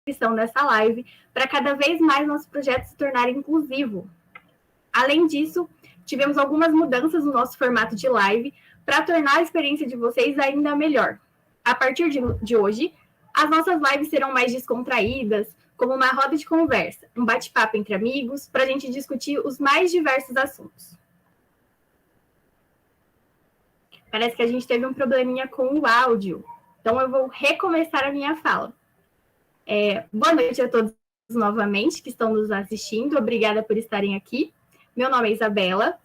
inscrição nessa live para cada vez mais nosso projeto se tornar inclusivo. Além disso, tivemos algumas mudanças no nosso formato de live para tornar a experiência de vocês ainda melhor. A partir de hoje, as nossas lives serão mais descontraídas, como uma roda de conversa, um bate-papo entre amigos, para a gente discutir os mais diversos assuntos. Parece que a gente teve um probleminha com o áudio, então eu vou recomeçar a minha fala. Boa noite a todos novamente que estão nos assistindo, obrigada por estarem aqui. Meu nome é Isabela,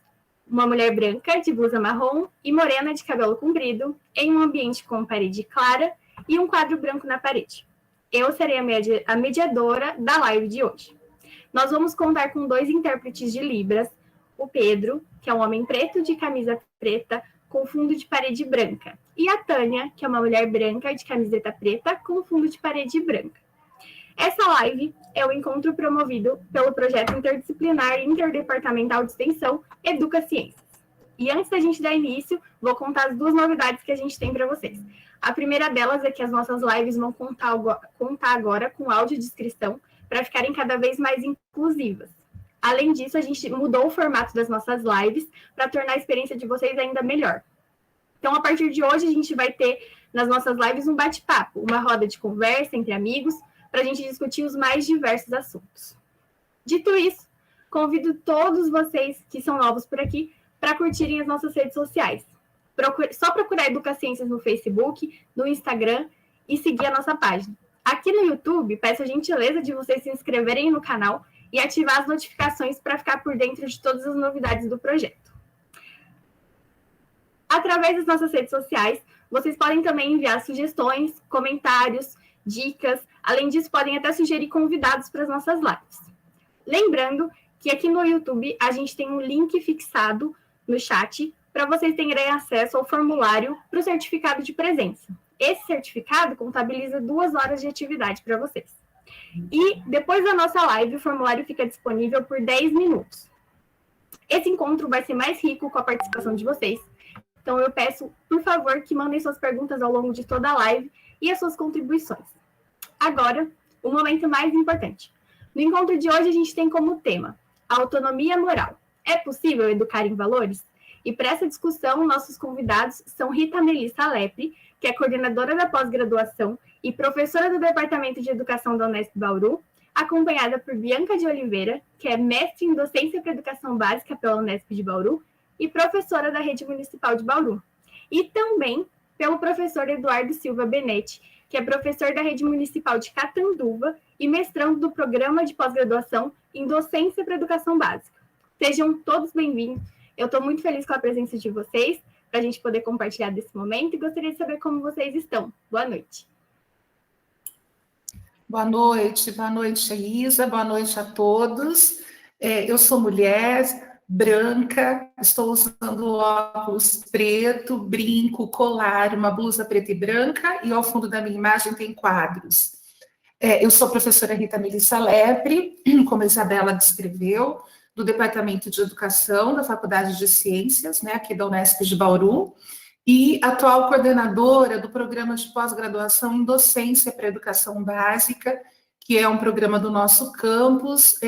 uma mulher branca de blusa marrom e morena de cabelo comprido, em um ambiente com parede clara e um quadro branco na parede. Eu serei a mediadora da live de hoje. Nós vamos contar com 2 intérpretes de Libras, o Pedro, que é um homem preto de camisa preta com fundo de parede branca, e a Tânia, que é uma mulher branca de camiseta preta com fundo de parede branca. Essa live é o encontro promovido pelo projeto interdisciplinar e interdepartamental de extensão Educa Ciências. E antes da gente dar início, vou contar as 2 novidades que a gente tem para vocês. A primeira delas é que as nossas lives vão contar agora com áudio de inscrição para ficarem cada vez mais inclusivas. Além disso, a gente mudou o formato das nossas lives para tornar a experiência de vocês ainda melhor. Então, a partir de hoje, a gente vai ter nas nossas lives um bate-papo, uma roda de conversa entre amigos, para a gente discutir os mais diversos assuntos. Dito isso, convido todos vocês que são novos por aqui para curtirem as nossas redes sociais. Só procurar Educa Ciências no Facebook, no Instagram e seguir a nossa página. Aqui no YouTube, peço a gentileza de vocês se inscreverem no canal e ativar as notificações para ficar por dentro de todas as novidades do projeto. Através das nossas redes sociais, vocês podem também enviar sugestões, comentários, dicas. Além disso, podem até sugerir convidados para as nossas lives. Lembrando que aqui no YouTube a gente tem um link fixado no chat para vocês terem acesso ao formulário para o certificado de presença. Esse certificado contabiliza 2 horas de atividade para vocês. E depois da nossa live, o formulário fica disponível por 10 minutos. Esse encontro vai ser mais rico com a participação de vocês. Então, eu peço, por favor, que mandem suas perguntas ao longo de toda a live e as suas contribuições. Agora, o momento mais importante. No encontro de hoje, a gente tem como tema a autonomia moral. É possível educar em valores? E para essa discussão, nossos convidados são Rita Melissa Lepre, que é coordenadora da pós-graduação e professora do Departamento de Educação da Unesp Bauru, acompanhada por Bianca de Oliveira, que é mestre em docência para educação básica pela Unesp de Bauru e professora da Rede Municipal de Bauru. E também pelo professor Eduardo Silva Benetti, que é professor da Rede Municipal de Catanduva e mestrando do Programa de Pós-Graduação em Docência para Educação Básica. Sejam todos bem-vindos. Eu estou muito feliz com a presença de vocês, para a gente poder compartilhar desse momento, e gostaria de saber como vocês estão. Boa noite. Boa noite, Isa, boa noite a todos. Eu sou mulher, branca, estou usando óculos preto, brinco, colar, uma blusa preta e branca, e ao fundo da minha imagem tem quadros. Eu sou a professora Rita Melissa Lepre, como a Isabela descreveu, do Departamento de Educação da Faculdade de Ciências, né, aqui da Unesp de Bauru, e atual coordenadora do Programa de Pós-Graduação em Docência para Educação Básica, que é um programa do nosso campus,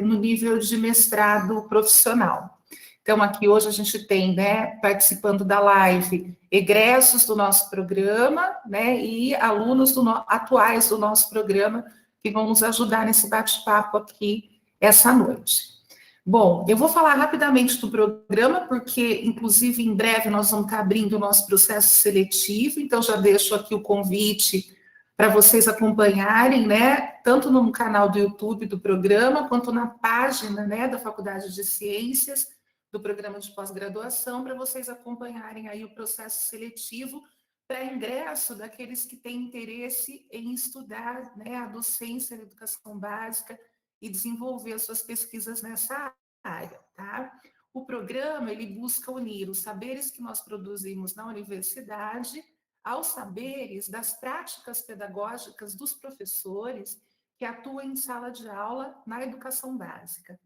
no nível de mestrado profissional. Então, aqui hoje a gente tem, né, participando da live, egressos do nosso programa, né, e alunos atuais do nosso programa, que vão nos ajudar nesse bate-papo aqui essa noite. Bom, eu vou falar rapidamente do programa, porque, inclusive, em breve nós vamos estar abrindo o nosso processo seletivo, então já deixo aqui o convite para vocês acompanharem, né, tanto no canal do YouTube do programa, quanto na página, né, da Faculdade de Ciências, do programa de pós-graduação, para vocês acompanharem aí o processo seletivo para ingresso daqueles que têm interesse em estudar, né, a docência da educação básica e desenvolver as suas pesquisas nessa área, tá? O programa, ele busca unir os saberes que nós produzimos na universidade aos saberes das práticas pedagógicas dos professores que atuam em sala de aula na educação básica.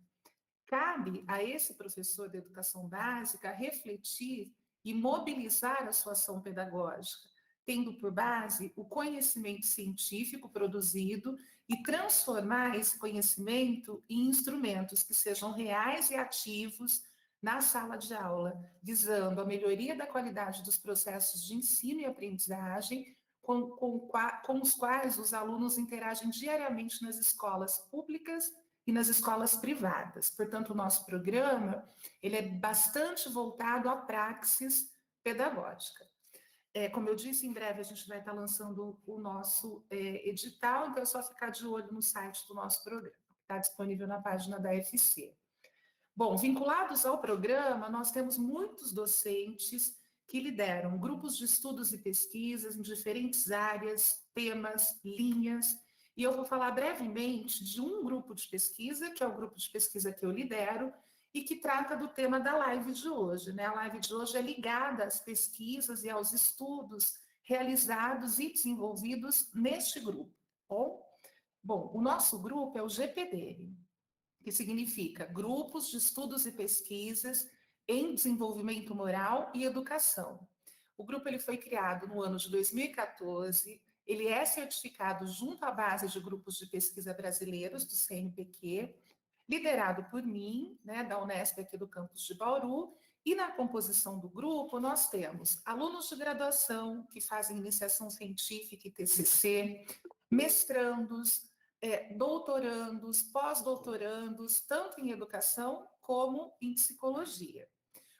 Cabe a esse professor de educação básica refletir e mobilizar a sua ação pedagógica, tendo por base o conhecimento científico produzido e transformar esse conhecimento em instrumentos que sejam reais e ativos na sala de aula, visando a melhoria da qualidade dos processos de ensino e aprendizagem, com os quais os alunos interagem diariamente nas escolas públicas e nas escolas privadas. Portanto, o nosso programa ele é bastante voltado à praxis pedagógica. Como eu disse, em breve a gente vai estar lançando o nosso edital, então é só ficar de olho no site do nosso programa, que está disponível na página da FC. Bom, vinculados ao programa, nós temos muitos docentes que lideram grupos de estudos e pesquisas em diferentes áreas, temas, linhas, e eu vou falar brevemente de um grupo de pesquisa, que é o grupo de pesquisa que eu lidero, e que trata do tema da live de hoje, né? A live de hoje é ligada às pesquisas e aos estudos realizados e desenvolvidos neste grupo. Bom, o nosso grupo é o GPD, que significa Grupos de Estudos e Pesquisas em Desenvolvimento Moral e Educação. O grupo ele foi criado no ano de 2014, ele é certificado junto à base de grupos de pesquisa brasileiros do CNPq, liderado por mim, né, da Unesp aqui do campus de Bauru, e na composição do grupo nós temos alunos de graduação que fazem iniciação científica e TCC, mestrandos, doutorandos, pós-doutorandos, tanto em educação como em psicologia.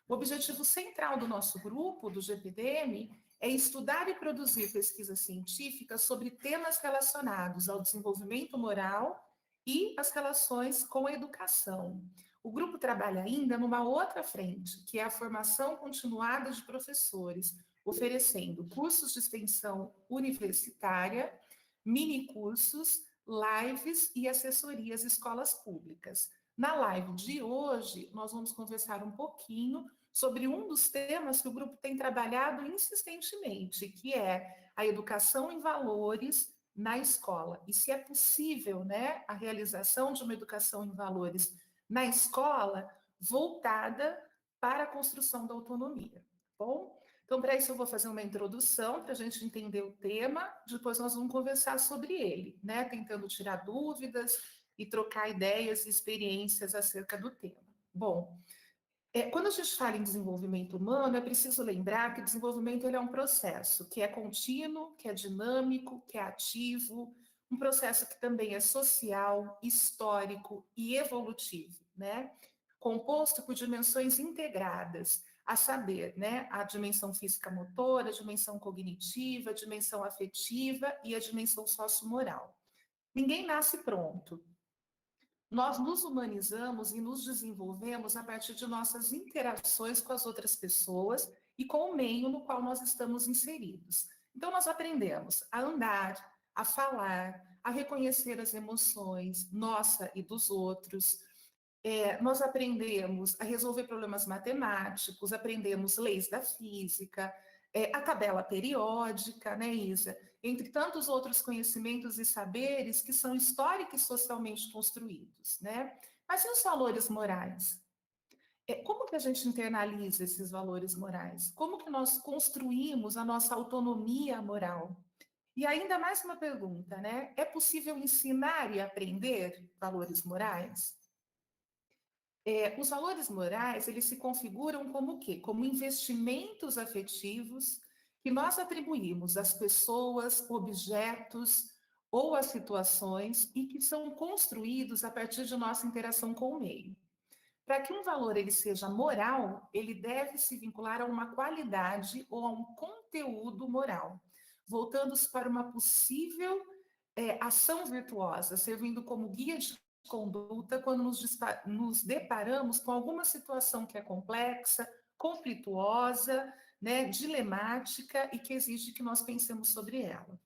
O objetivo central do nosso grupo, do GPDM, é estudar e produzir pesquisas científicas sobre temas relacionados ao desenvolvimento moral e as relações com a educação. O grupo trabalha ainda numa outra frente, que é a formação continuada de professores, oferecendo cursos de extensão universitária, mini-cursos, lives e assessorias em escolas públicas. Na live de hoje, nós vamos conversar um pouquinho sobre um dos temas que o grupo tem trabalhado insistentemente, que é a educação em valores na escola. E se é possível, né, a realização de uma educação em valores na escola voltada para a construção da autonomia. Bom, então para isso eu vou fazer uma introdução para a gente entender o tema, depois nós vamos conversar sobre ele, né, tentando tirar dúvidas e trocar ideias e experiências acerca do tema. Bom, quando a gente fala em desenvolvimento humano, é preciso lembrar que desenvolvimento ele é um processo que é contínuo, que é dinâmico, que é ativo, um processo que também é social, histórico e evolutivo, né? Composto por dimensões integradas, a saber, né, a dimensão física-motora, a dimensão cognitiva, a dimensão afetiva e a dimensão sociomoral. Ninguém nasce pronto. Nós nos humanizamos e nos desenvolvemos a partir de nossas interações com as outras pessoas e com o meio no qual nós estamos inseridos. Então, nós aprendemos a andar, a falar, a reconhecer as emoções, nossa e dos outros. Nós aprendemos a resolver problemas matemáticos, aprendemos leis da física, a tabela periódica, né, Isa? Entre tantos outros conhecimentos e saberes que são históricos e socialmente construídos, né? Mas e os valores morais? Como que a gente internaliza esses valores morais? Como que nós construímos a nossa autonomia moral? E ainda mais uma pergunta, né? É possível ensinar e aprender valores morais? Os valores morais, eles se configuram como o quê? Como investimentos afetivos que nós atribuímos às pessoas, objetos ou às situações e que são construídos a partir de nossa interação com o meio. Para que um valor ele seja moral, ele deve se vincular a uma qualidade ou a um conteúdo moral, voltando-se para uma possível ação virtuosa, servindo como guia de conduta quando nos deparamos com alguma situação que é complexa, conflituosa, né, dilemática e que exige que nós pensemos sobre ela.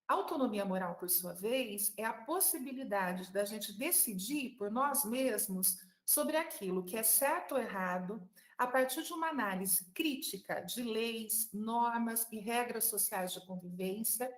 A autonomia moral, por sua vez, é a possibilidade da gente decidir por nós mesmos sobre aquilo que é certo ou errado, a partir de uma análise crítica de leis, normas e regras sociais de convivência,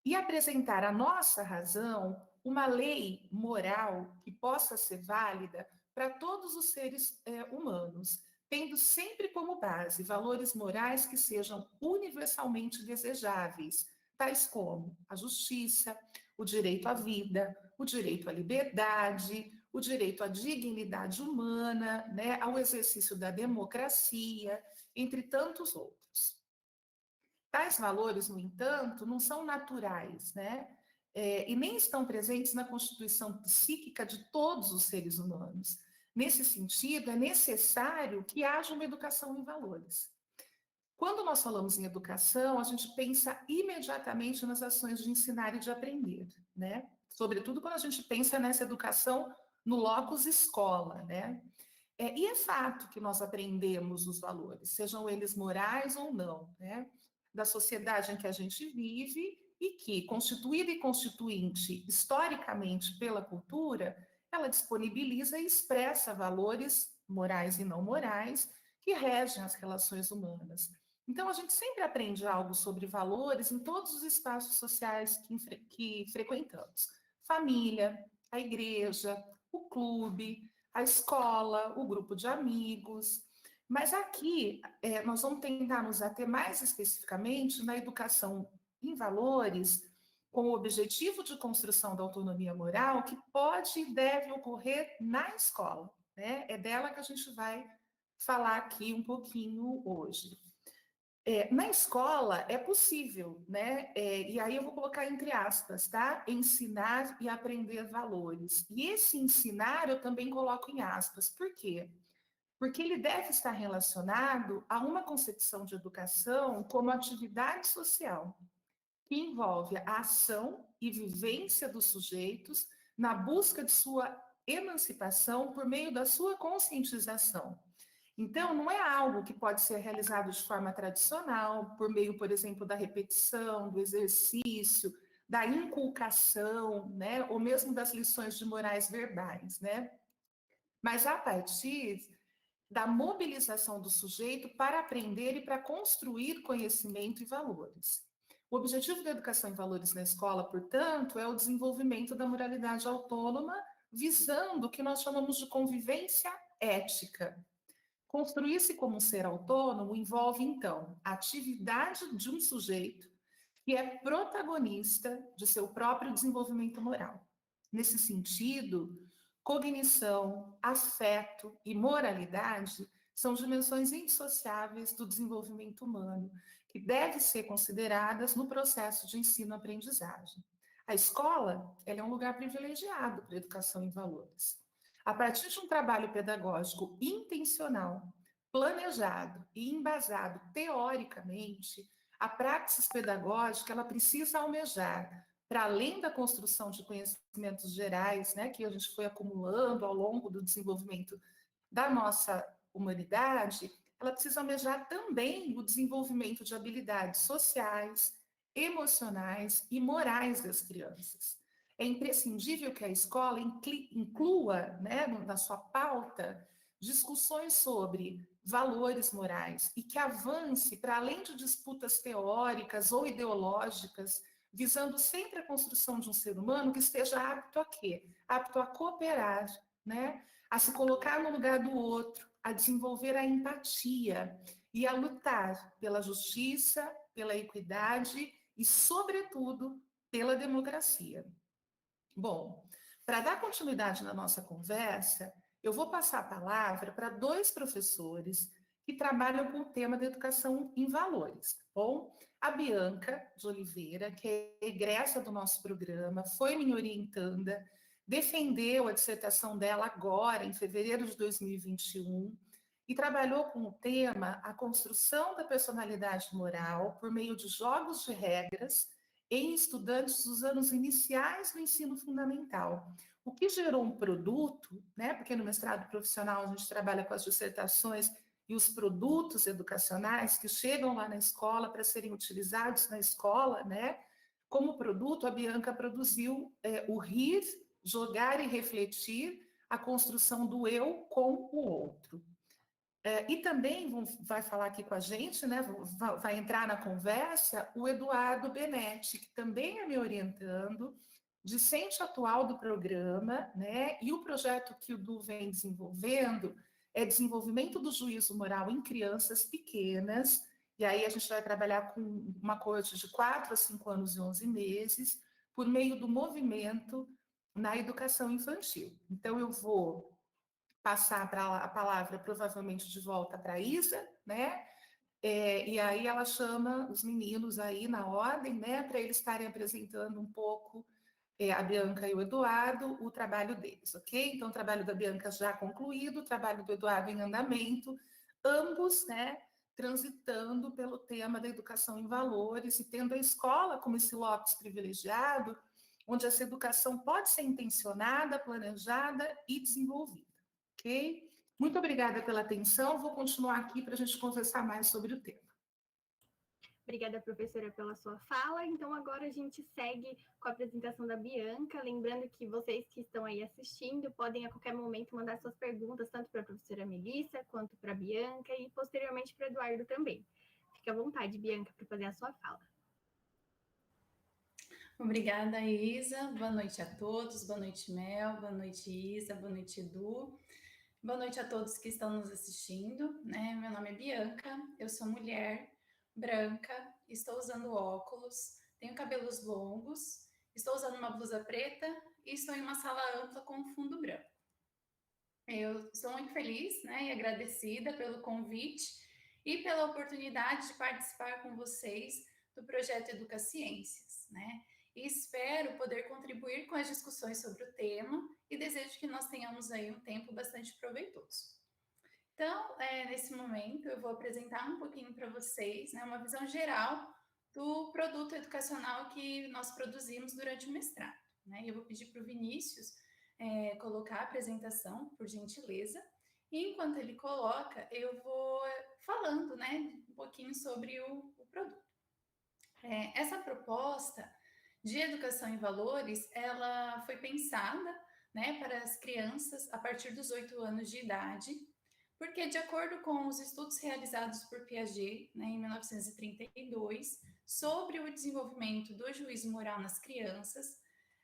e apresentar a nossa razão uma lei moral que possa ser válida para todos os seres humanos, tendo sempre como base valores morais que sejam universalmente desejáveis, tais como a justiça, o direito à vida, o direito à liberdade, o direito à dignidade humana, né, ao exercício da democracia, entre tantos outros. Tais valores, no entanto, não são naturais, né? E nem estão presentes na constituição psíquica de todos os seres humanos. Nesse sentido, é necessário que haja uma educação em valores. Quando nós falamos em educação, a gente pensa imediatamente nas ações de ensinar e de aprender, né? Sobretudo quando a gente pensa nessa educação no locus escola, né? E é fato que nós aprendemos os valores, sejam eles morais ou não, né? Da sociedade em que a gente vive e que, constituída e constituinte historicamente pela cultura, ela disponibiliza e expressa valores morais e não morais que regem as relações humanas. Então, a gente sempre aprende algo sobre valores em todos os espaços sociais que frequentamos. Família, a igreja, o clube, a escola, o grupo de amigos. Mas aqui, nós vamos tentar nos ater mais especificamente na educação em valores, com o objetivo de construção da autonomia moral, que pode e deve ocorrer na escola, né? É dela que a gente vai falar aqui um pouquinho hoje. Na escola é possível, né? E aí eu vou colocar entre aspas, tá? Ensinar e aprender valores. E esse ensinar eu também coloco em aspas. Por quê? Porque ele deve estar relacionado a uma concepção de educação como atividade social, que envolve a ação e vivência dos sujeitos na busca de sua emancipação por meio da sua conscientização. Então, não é algo que pode ser realizado de forma tradicional, por meio, por exemplo, da repetição, do exercício, da inculcação, né? Ou mesmo das lições de morais verbais, né? Mas a partir da mobilização do sujeito para aprender e para construir conhecimento e valores. O objetivo da educação em valores na escola, portanto, é o desenvolvimento da moralidade autônoma, visando o que nós chamamos de convivência ética. Construir-se como um ser autônomo envolve, então, a atividade de um sujeito que é protagonista de seu próprio desenvolvimento moral. Nesse sentido, cognição, afeto e moralidade são dimensões indissociáveis do desenvolvimento humano, que devem ser consideradas no processo de ensino-aprendizagem. A escola, ela é um lugar privilegiado para a educação em valores. A partir de um trabalho pedagógico intencional, planejado e embasado teoricamente, a praxis pedagógica ela precisa almejar, para além da construção de conhecimentos gerais, né, que a gente foi acumulando ao longo do desenvolvimento da nossa humanidade, ela precisa almejar também o desenvolvimento de habilidades sociais, emocionais e morais das crianças. É imprescindível que a escola inclua, né, na sua pauta discussões sobre valores morais e que avance para além de disputas teóricas ou ideológicas, visando sempre a construção de um ser humano que esteja apto a quê? Apto a cooperar, né? A se colocar no lugar do outro, a desenvolver a empatia e a lutar pela justiça, pela equidade e, sobretudo, pela democracia. Bom, para dar continuidade na nossa conversa, eu vou passar a palavra para dois professores que trabalham com o tema da educação em valores, tá bom? A Bianca de Oliveira, que é egressa do nosso programa, foi minha orientanda, defendeu a dissertação dela agora, em fevereiro de 2021, e trabalhou com o tema a construção da personalidade moral por meio de jogos de regras em estudantes dos anos iniciais do ensino fundamental, o que gerou um produto, né? Porque no mestrado profissional a gente trabalha com as dissertações e os produtos educacionais que chegam lá na escola para serem utilizados na escola, né? Como produto, a Bianca produziu o Rir, Jogar e Refletir, a construção do eu com o outro. E também vai falar aqui com a gente, né? Vai entrar na conversa o Eduardo Benetti, que também é me orientando, discente atual do programa, né? E o projeto que o Du vem desenvolvendo é desenvolvimento do juízo moral em crianças pequenas, e aí a gente vai trabalhar com uma coorte de 4 a 5 anos e 11 meses, por meio do movimento na educação infantil. Então, eu vou passar a palavra provavelmente de volta para a Isa, né? E aí ela chama os meninos aí na ordem, né, para eles estarem apresentando um pouco, a Bianca e o Eduardo, o trabalho deles, ok? Então, o trabalho da Bianca já concluído, o trabalho do Eduardo em andamento, ambos, né, transitando pelo tema da educação em valores e tendo a escola como esse locus privilegiado, onde essa educação pode ser intencionada, planejada e desenvolvida, ok? Muito obrigada pela atenção, vou continuar aqui para a gente conversar mais sobre o tema. Obrigada, professora, pela sua fala. Então, agora a gente segue com a apresentação da Bianca. Lembrando que vocês que estão aí assistindo podem a qualquer momento mandar suas perguntas, tanto para a professora Melissa, quanto para a Bianca e posteriormente para o Eduardo também. Fique à vontade, Bianca, para fazer a sua fala. Obrigada, Isa. Boa noite a todos. Boa noite, Mel. Boa noite, Isa. Boa noite, Edu. Boa noite a todos que estão nos assistindo, né? Meu nome é Bianca, eu sou mulher, branca, estou usando óculos, tenho cabelos longos, estou usando uma blusa preta e estou em uma sala ampla com fundo branco. Eu estou muito feliz, né, e agradecida pelo convite e pela oportunidade de participar com vocês do projeto Educaciências, né? E espero poder contribuir com as discussões sobre o tema e desejo que nós tenhamos aí um tempo bastante proveitoso. Então, nesse momento, eu vou apresentar um pouquinho para vocês, né, uma visão geral do produto educacional que nós produzimos durante o mestrado, né? E eu vou pedir para o Vinícius colocar a apresentação, por gentileza, e enquanto ele coloca, eu vou falando, né, um pouquinho sobre o produto. Essa proposta de educação em valores, ela foi pensada, né, para as crianças a partir dos 8 anos de idade, porque de acordo com os estudos realizados por Piaget, né, em 1932, sobre o desenvolvimento do juízo moral nas crianças,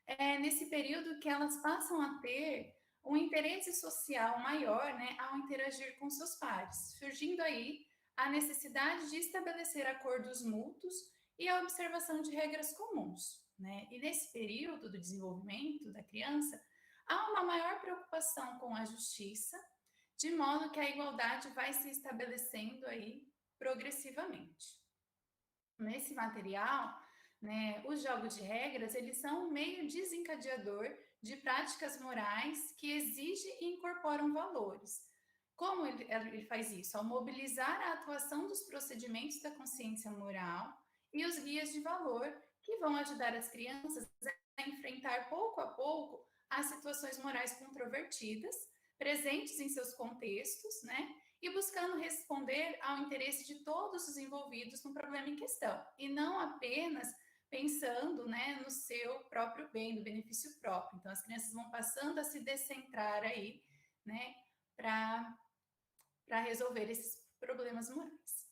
é nesse período que elas passam a ter um interesse social maior, né, ao interagir com seus pares, surgindo aí a necessidade de estabelecer acordos mútuos e a observação de regras comuns, né? E nesse período do desenvolvimento da criança, há uma maior preocupação com a justiça, de modo que a igualdade vai se estabelecendo aí progressivamente. Nesse material, né, os jogos de regras, eles são um meio desencadeador de práticas morais que exigem e incorporam valores. Como ele faz isso? Ao mobilizar a atuação dos procedimentos da consciência moral e os guias de valor que vão ajudar as crianças a enfrentar pouco a pouco as situações morais controvertidas, presentes em seus contextos, né? E buscando responder ao interesse de todos os envolvidos no problema em questão, e não apenas pensando, né, no seu próprio bem, no benefício próprio. Então, as crianças vão passando a se descentrar aí, né, para resolver esses problemas morais.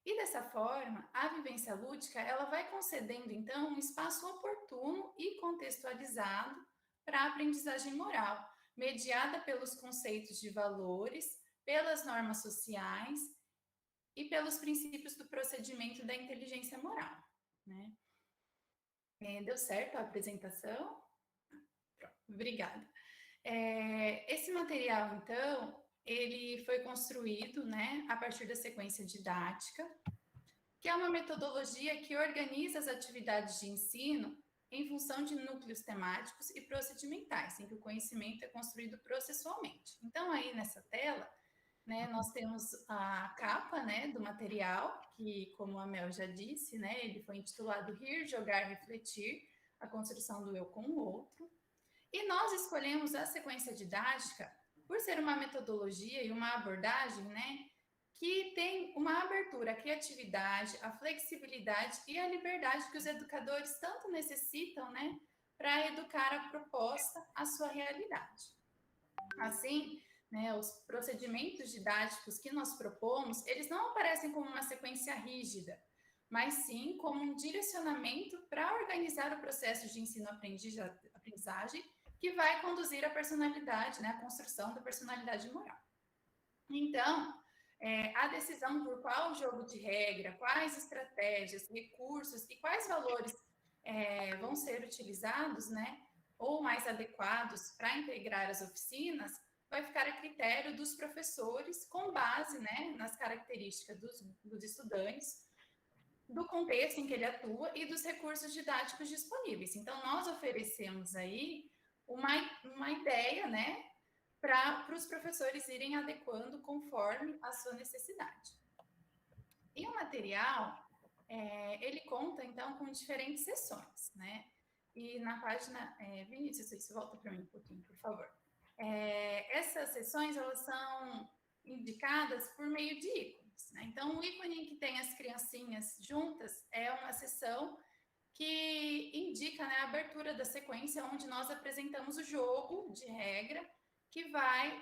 E dessa forma, a vivência lúdica, ela vai concedendo, então, um espaço oportuno e contextualizado para a aprendizagem moral, mediada pelos conceitos de valores, pelas normas sociais e pelos princípios do procedimento da inteligência moral, né? Deu certo a apresentação? Pronto, obrigada. Esse material, então, ele foi construído, né, a partir da sequência didática, que é uma metodologia que organiza as atividades de ensino em função de núcleos temáticos e procedimentais, em que o conhecimento é construído processualmente. Então, aí nessa tela, né, nós temos a capa, né, do material, que, como a Mel já disse, né, ele foi intitulado Rir, Jogar, Refletir, a construção do eu com o outro. E nós escolhemos a sequência didática por ser uma metodologia e uma abordagem, né, que tem uma abertura à criatividade, à flexibilidade e à liberdade que os educadores tanto necessitam, né, para educar a proposta à sua realidade. Assim, né, os procedimentos didáticos que nós propomos, eles não aparecem como uma sequência rígida, mas sim como um direcionamento para organizar o processo de ensino-aprendizagem que vai conduzir a personalidade, né, a construção da personalidade moral. Então, a decisão por qual jogo de regra, quais estratégias, recursos e quais valores vão ser utilizados, né, ou mais adequados para integrar as oficinas, vai ficar a critério dos professores, com base, né, nas características dos estudantes, do contexto em que ele atua e dos recursos didáticos disponíveis. Então, nós oferecemos aí uma ideia, né, para os professores irem adequando conforme a sua necessidade. E o material, ele conta, então, com diferentes sessões, né? E na página... Vinícius, isso volta para mim um pouquinho, por favor. Essas sessões, elas são indicadas por meio de ícones, né? Então, o ícone em que tem as criancinhas juntas é uma sessão que indica, né, a abertura da sequência, onde nós apresentamos o jogo de regra que vai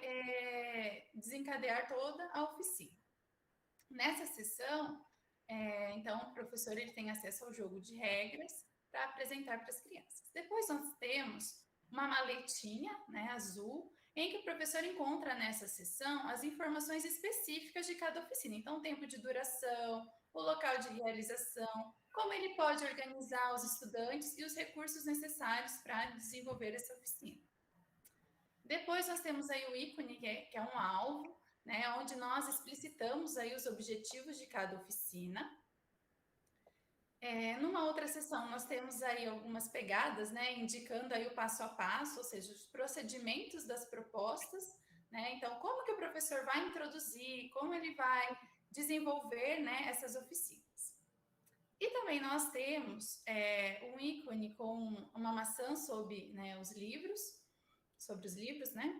desencadear toda a oficina. Nessa sessão, então, o professor ele tem acesso ao jogo de regras para apresentar para as crianças. Depois nós temos uma maletinha, né, azul, em que o professor encontra nessa sessão as informações específicas de cada oficina. Então, o tempo de duração, o local de realização, como ele pode organizar os estudantes e os recursos necessários para desenvolver essa oficina. Depois nós temos aí o ícone, que é um alvo, né, onde nós explicitamos aí os objetivos de cada oficina. Numa outra sessão, nós temos aí algumas pegadas, né, indicando aí o passo a passo, ou seja, os procedimentos das propostas, né, então como que o professor vai introduzir, como ele vai desenvolver, né, essas oficinas. E também nós temos um ícone com uma maçã sobre, né, sobre os livros, né.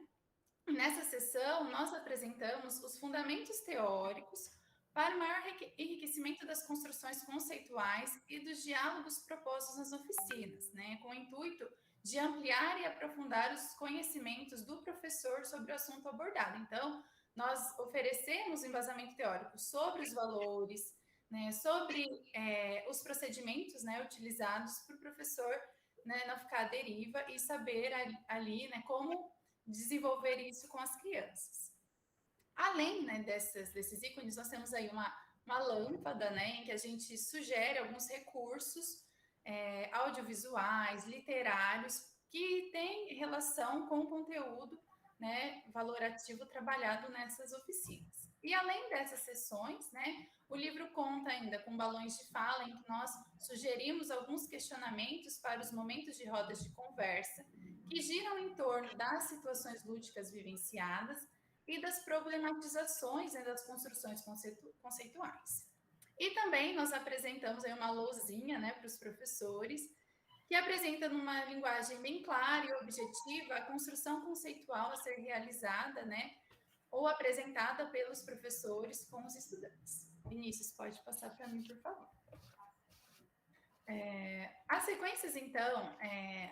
Nessa sessão, nós apresentamos os fundamentos teóricos para o maior enriquecimento das construções conceituais e dos diálogos propostos nas oficinas, né, com o intuito de ampliar e aprofundar os conhecimentos do professor sobre o assunto abordado. Então, nós oferecemos embasamento teórico sobre os valores, né, sobre os procedimentos, né, utilizados para o professor, né, não ficar à deriva e saber ali, né, como desenvolver isso com as crianças. Além, né, desses ícones, nós temos aí uma lâmpada, né, em que a gente sugere alguns recursos audiovisuais, literários, que têm relação com o conteúdo, né, valorativo trabalhado nessas oficinas. E além dessas sessões, né, o livro conta ainda com balões de fala, em que nós sugerimos alguns questionamentos para os momentos de rodas de conversa, que giram em torno das situações lúdicas vivenciadas e das problematizações, né, das construções conceituais. E também nós apresentamos aí uma lousinha, né, para os professores, que apresenta numa linguagem bem clara e objetiva a construção conceitual a ser realizada, né, ou apresentada pelos professores com os estudantes. Vinícius, pode passar para mim, por favor. As sequências, então,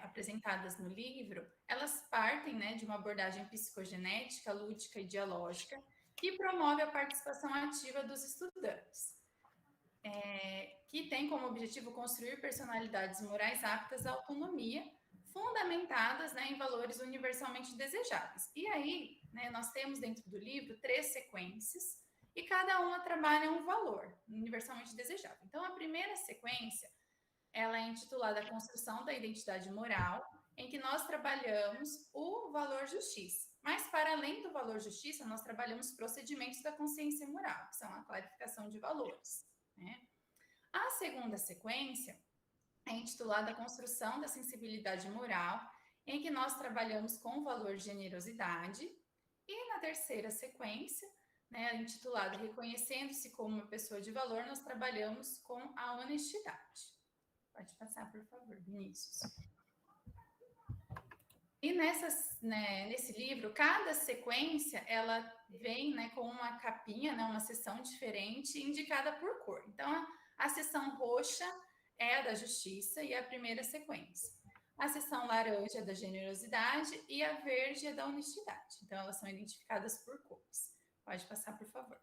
apresentadas no livro, elas partem, né, de uma abordagem psicogenética, lúdica e dialógica, que promove a participação ativa dos estudantes, que tem como objetivo construir personalidades morais aptas à autonomia, fundamentadas, né, em valores universalmente desejáveis. E aí, né, nós temos dentro do livro 3 sequências, e cada uma trabalha um valor universalmente desejável. Então, a primeira sequência, ela é intitulada A Construção da Identidade Moral, em que nós trabalhamos o valor justiça. Mas, para além do valor justiça, nós trabalhamos procedimentos da consciência moral, que são a clarificação de valores, né? A segunda sequência é intitulada A Construção da Sensibilidade Moral, em que nós trabalhamos com o valor generosidade. E na terceira sequência, né, intitulada Reconhecendo-se como uma pessoa de valor, nós trabalhamos com a honestidade. Pode passar, por favor, Vinícius. E nesse livro, cada sequência, ela vem, né, com uma capinha, né, uma seção diferente, indicada por cor. Então, a seção roxa é a da justiça e a primeira sequência. A seção laranja é da generosidade e a verde é da honestidade. Então, elas são identificadas por cores. Pode passar, por favor.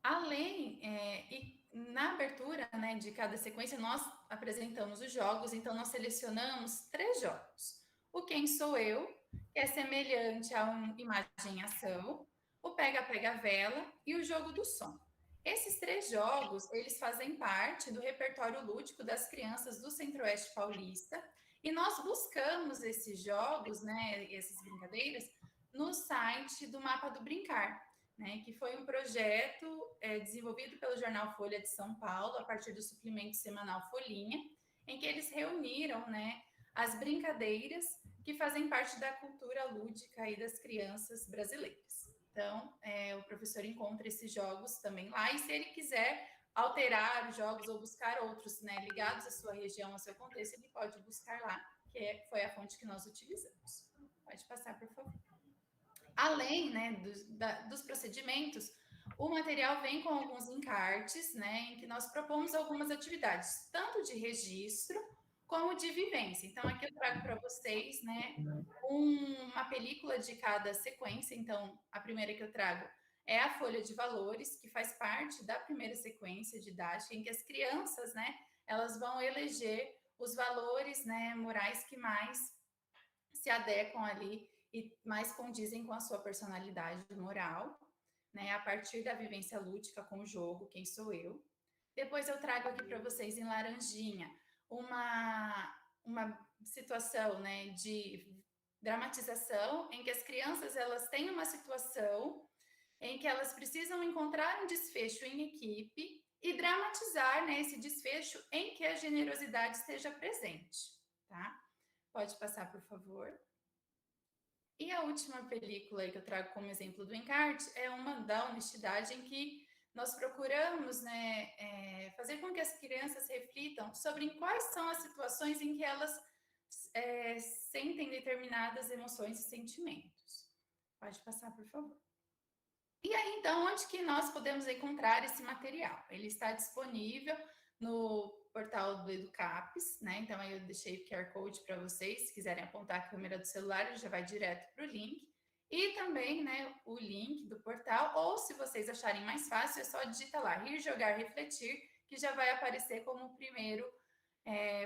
Além, e na abertura, né, de cada sequência, nós apresentamos os jogos, então nós selecionamos 3 jogos. O Quem Sou Eu, que é semelhante a uma imagem-ação. o pega-pega-vela e o jogo do som. Esses 3 jogos, eles fazem parte do repertório lúdico das crianças do Centro-Oeste Paulista, e nós buscamos esses jogos, né, essas brincadeiras, no site do Mapa do Brincar, né, que foi um projeto desenvolvido pelo jornal Folha de São Paulo, a partir do suplemento semanal Folhinha, em que eles reuniram, né, as brincadeiras que fazem parte da cultura lúdica aí das crianças brasileiras. Então, o professor encontra esses jogos também lá, e se ele quiser alterar os jogos ou buscar outros, né, ligados à sua região, ao seu contexto, ele pode buscar lá, que foi a fonte que nós utilizamos. Pode passar, por favor. Além, né, dos procedimentos, o material vem com alguns encartes, né, em que nós propomos algumas atividades, tanto de registro como de vivência. Então, aqui eu trago para vocês, né, uma película de cada sequência. Então, a primeira que eu trago é a folha de valores, que faz parte da primeira sequência didática, em que as crianças, né, elas vão eleger os valores, né, morais que mais se adequam ali e mais condizem com a sua personalidade moral, né, a partir da vivência lúdica com o jogo, Quem Sou Eu. Depois eu trago aqui para vocês em laranjinha uma situação, né, de dramatização, em que as crianças elas têm uma situação em que elas precisam encontrar um desfecho em equipe e dramatizar, né, esse desfecho em que a generosidade esteja presente, tá? Pode passar, por favor. E a última película que eu trago como exemplo do encarte é uma da honestidade, em que nós procuramos, né, fazer com que as crianças reflitam sobre em quais são as situações em que elas sentem determinadas emoções e sentimentos. Pode passar, por favor. E aí, então, onde que nós podemos encontrar esse material? Ele está disponível no portal do Educapes, né? Então, aí eu deixei o QR Code para vocês, se quiserem apontar a câmera do celular, ele já vai direto para o link. E também, né, o link do portal, ou se vocês acharem mais fácil, é só digitar lá, Rir, Jogar, Refletir, que já vai aparecer como o primeiro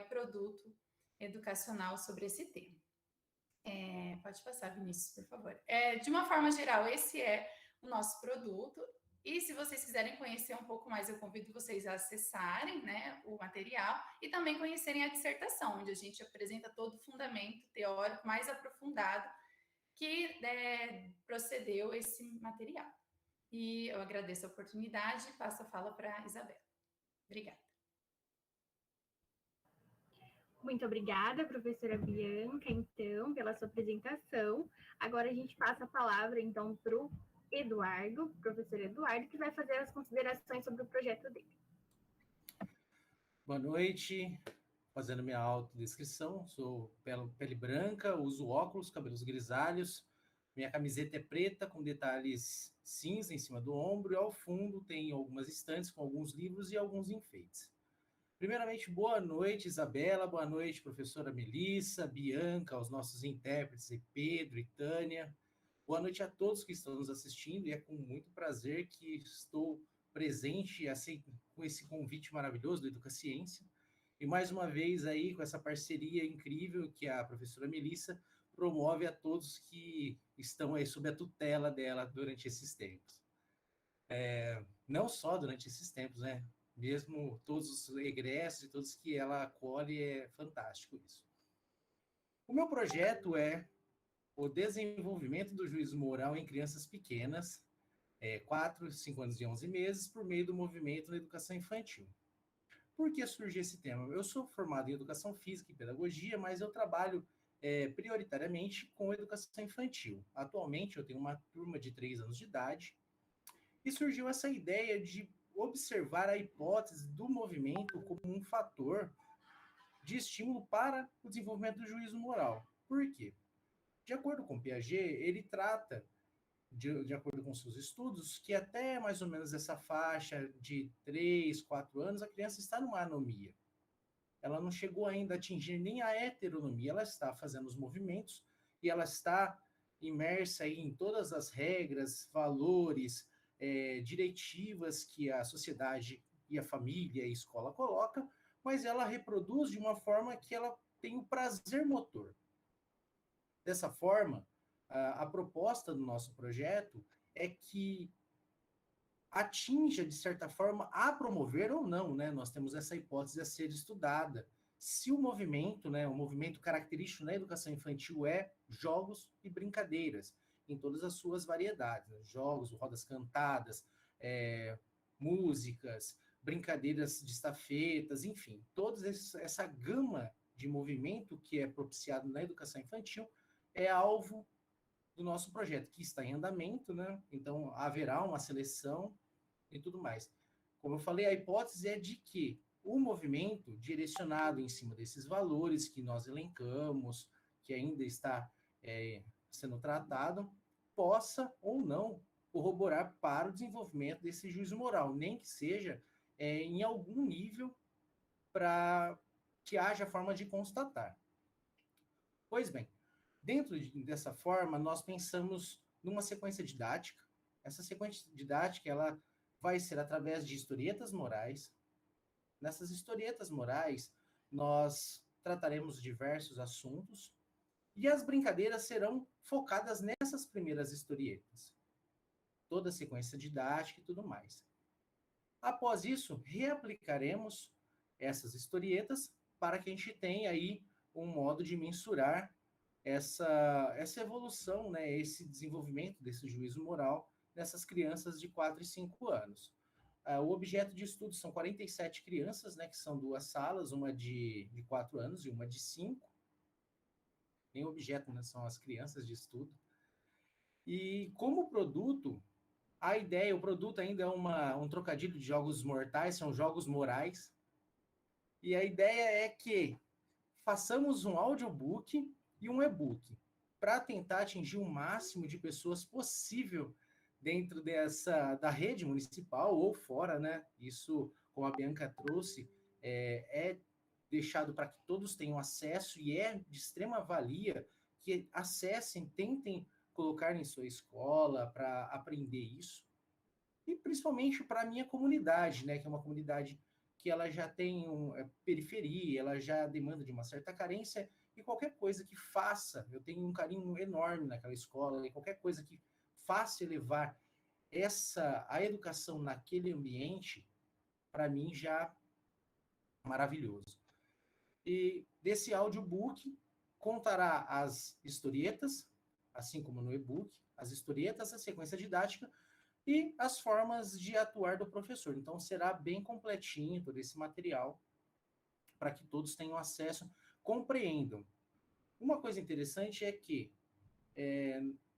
produto educacional sobre esse tema. Pode passar, Vinícius, por favor. De uma forma geral, esse é o nosso produto. E se vocês quiserem conhecer um pouco mais, eu convido vocês a acessarem, né, o material e também conhecerem a dissertação, onde a gente apresenta todo o fundamento teórico mais aprofundado que procedeu esse material. E eu agradeço a oportunidade e passo a fala para a Isabela. Obrigada. Muito obrigada, professora Bianca, então, pela sua apresentação. Agora a gente passa a palavra, então, para o Eduardo, professor Eduardo, que vai fazer as considerações sobre o projeto dele. Boa noite. Fazendo minha autodescrição, sou pele branca, uso óculos, cabelos grisalhos, minha camiseta é preta com detalhes cinza em cima do ombro e ao fundo tem algumas estantes com alguns livros e alguns enfeites. Primeiramente, boa noite, Isabela, boa noite, professora Melissa, Bianca, aos nossos intérpretes, Pedro e Tânia. Boa noite a todos que estão nos assistindo e é com muito prazer que estou presente com esse convite maravilhoso do Educaciência. E mais uma vez aí com essa parceria incrível que a professora Melissa promove a todos que estão aí sob a tutela dela durante esses tempos. Não só durante esses tempos, né? Mesmo todos os egressos e todos que ela acolhe, é fantástico isso. O meu projeto é o desenvolvimento do juízo moral em crianças pequenas, 4, 5 anos e 11 meses, por meio do movimento na educação infantil. Por que surgiu esse tema? Eu sou formado em educação física e pedagogia, mas eu trabalho prioritariamente com educação infantil. Atualmente eu tenho uma turma de 3 anos de idade e surgiu essa ideia de observar a hipótese do movimento como um fator de estímulo para o desenvolvimento do juízo moral. Por quê? De acordo com Piaget, ele trata, de acordo com seus estudos, que até mais ou menos essa faixa de 3, 4 anos, a criança está numa anomia. Ela não chegou ainda a atingir nem a heteronomia, ela está fazendo os movimentos e ela está imersa aí em todas as regras, valores, diretivas que a sociedade e a família e a escola colocam, mas ela reproduz de uma forma que ela tem o prazer motor. Dessa forma, a proposta do nosso projeto é que atinja, de certa forma, a promover ou não, né? Nós temos essa hipótese a ser estudada. Se o movimento, né, o movimento característico na educação infantil é jogos e brincadeiras, em todas as suas variedades, né? Jogos, rodas cantadas, músicas, brincadeiras de estafetas, enfim, toda essa gama de movimento que é propiciado na educação infantil é alvo do nosso projeto, que está em andamento, né? Então, haverá uma seleção e tudo mais. Como eu falei, a hipótese é de que o movimento direcionado em cima desses valores que nós elencamos, que ainda está sendo tratado, possa ou não corroborar para o desenvolvimento desse juízo moral, nem que seja em algum nível para que haja forma de constatar. Pois bem, dentro dessa forma, nós pensamos numa sequência didática. Essa sequência didática ela vai ser através de historietas morais. Nessas historietas morais, nós trataremos diversos assuntos e as brincadeiras serão focadas nessas primeiras historietas. Toda a sequência didática e tudo mais. Após isso, reaplicaremos essas historietas para que a gente tenha aí um modo de mensurar essa evolução, né, esse desenvolvimento desse juízo moral nessas crianças de 4 e 5 anos. O objeto de estudo são 47 crianças, né, que são 2 salas, uma de 4 anos e uma de 5. Nem objeto, né, são as crianças de estudo. E como produto, a ideia, o produto ainda é um trocadilho de jogos mortais, são jogos morais. E a ideia é que façamos um audiobook e um e-book para tentar atingir o máximo de pessoas possível dentro da rede municipal ou fora, né? Isso, como a Bianca trouxe, é deixado para que todos tenham acesso e é de extrema valia que acessem, tentem colocar em sua escola para aprender isso. E principalmente para a minha comunidade, né? Que é uma comunidade que ela já tem periferia, ela já demanda de uma certa carência, e qualquer coisa que faça, eu tenho um carinho enorme naquela escola, e qualquer coisa que faça elevar a educação naquele ambiente, para mim já é maravilhoso. E desse audiobook contará as historietas, assim como no e-book, as historietas, a sequência didática e as formas de atuar do professor. Então será bem completinho todo esse material para que todos tenham acesso, compreendam. Uma coisa interessante é que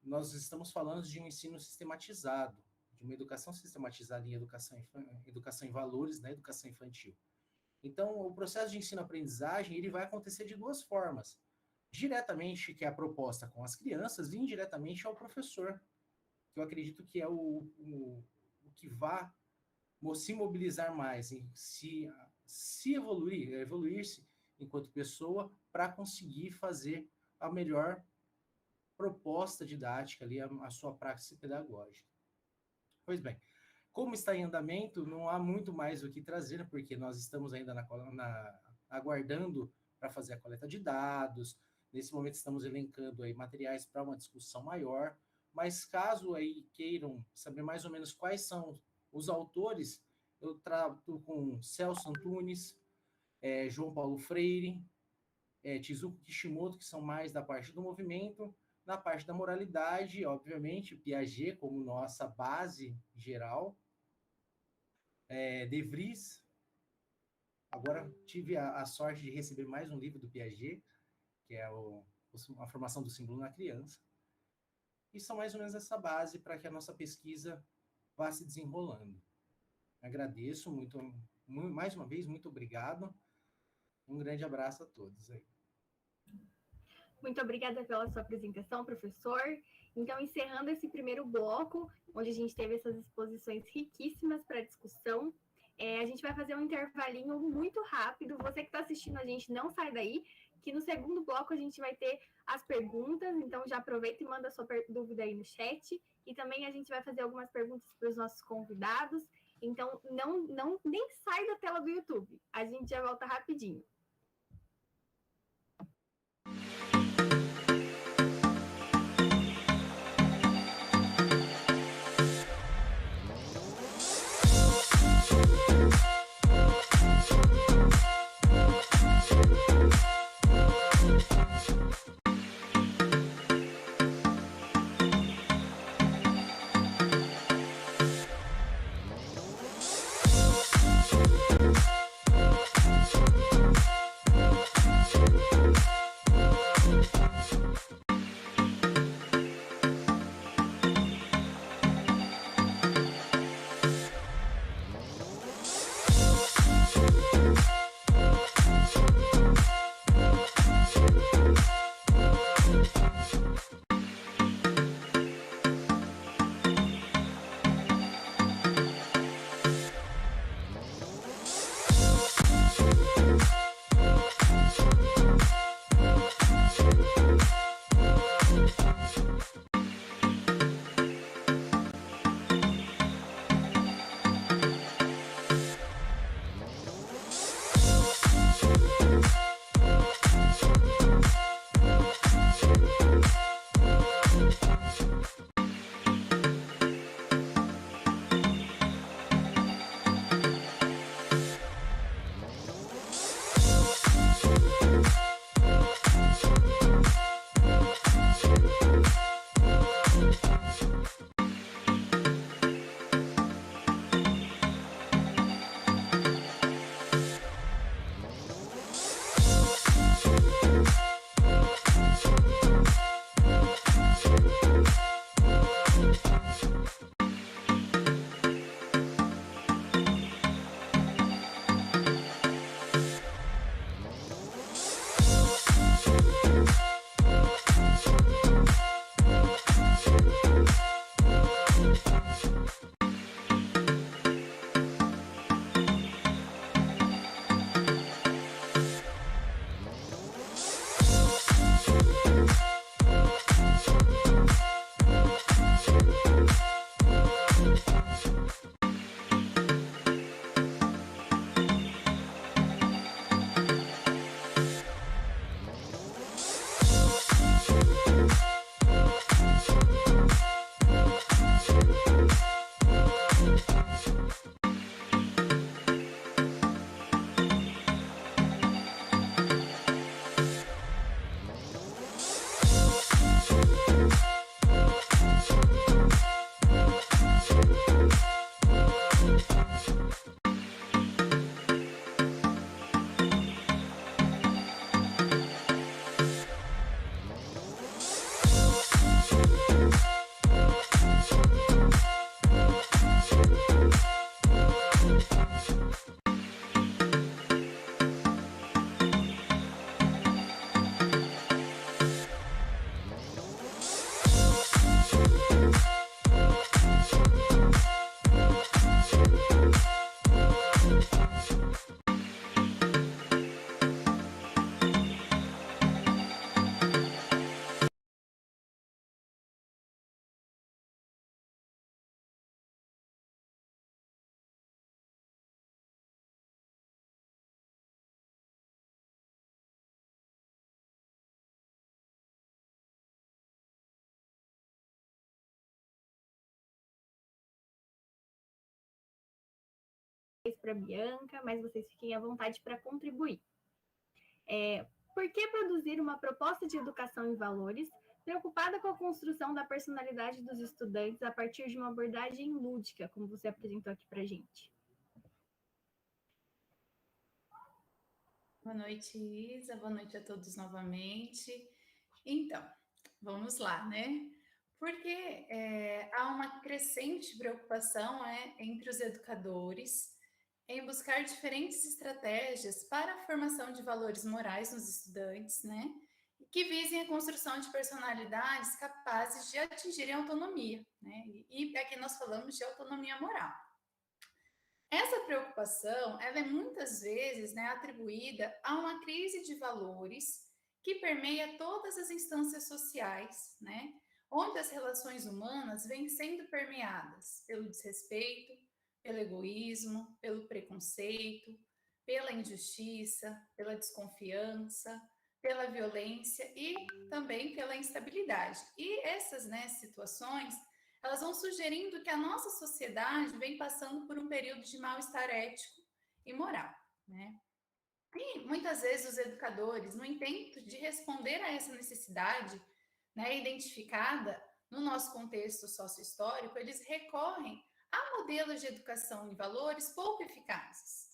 nós estamos falando de um ensino sistematizado, de uma educação sistematizada em educação em valores, na educação infantil. Então, o processo de ensino-aprendizagem ele vai acontecer de 2 formas. Diretamente, que é a proposta com as crianças, e indiretamente ao professor, que eu acredito que é o que vai se mobilizar mais, em se evoluir-se enquanto pessoa, para conseguir fazer a melhor proposta didática ali, a sua praxis pedagógica. Pois bem, como está em andamento, não há muito mais o que trazer, porque nós estamos ainda aguardando para fazer a coleta de dados. Nesse momento estamos elencando aí materiais para uma discussão maior, mas caso aí queiram saber mais ou menos quais são os autores, eu trato com Celso Antunes, João Paulo Freire, Shizuko Kishimoto, que são mais da parte do movimento. Na parte da moralidade, obviamente, Piaget como nossa base geral, De Vries. Agora tive a sorte de receber mais um livro do Piaget, que é a formação do símbolo na criança. E são mais ou menos essa base para que a nossa pesquisa vá se desenrolando. Agradeço mais uma vez, muito obrigado. Um grande abraço a todos aí. Muito obrigada pela sua apresentação, professor. Então, encerrando esse primeiro bloco, onde a gente teve essas exposições riquíssimas para discussão, a gente vai fazer um intervalinho muito rápido. Você que está assistindo a gente, não sai daí, que no segundo bloco a gente vai ter as perguntas, então já aproveita e manda a sua dúvida aí no chat, e também a gente vai fazer algumas perguntas para os nossos convidados, então nem sai da tela do YouTube, a gente já volta rapidinho. para a Bianca, mas vocês fiquem à vontade para contribuir. Por que produzir uma proposta de educação em valores preocupada com a construção da personalidade dos estudantes a partir de uma abordagem lúdica, como você apresentou aqui para a gente? Boa noite, Isa. Boa noite a todos novamente. Então, vamos lá, né? Porque há uma crescente preocupação entre os educadores em buscar diferentes estratégias para a formação de valores morais nos estudantes, né? Que visem a construção de personalidades capazes de atingirem a autonomia, né? E aqui nós falamos de autonomia moral. Essa preocupação, ela é muitas vezes, né, atribuída a uma crise de valores que permeia todas as instâncias sociais, né? Onde as relações humanas vêm sendo permeadas pelo desrespeito, pelo egoísmo, pelo preconceito, pela injustiça, pela desconfiança, pela violência e também pela instabilidade. E essas, né, situações, elas vão sugerindo que a nossa sociedade vem passando por um período de mal-estar ético e moral, né? E muitas vezes os educadores, no intento de responder a essa necessidade, né, identificada no nosso contexto sócio-histórico, eles recorrem a modelos de educação em valores pouco eficazes,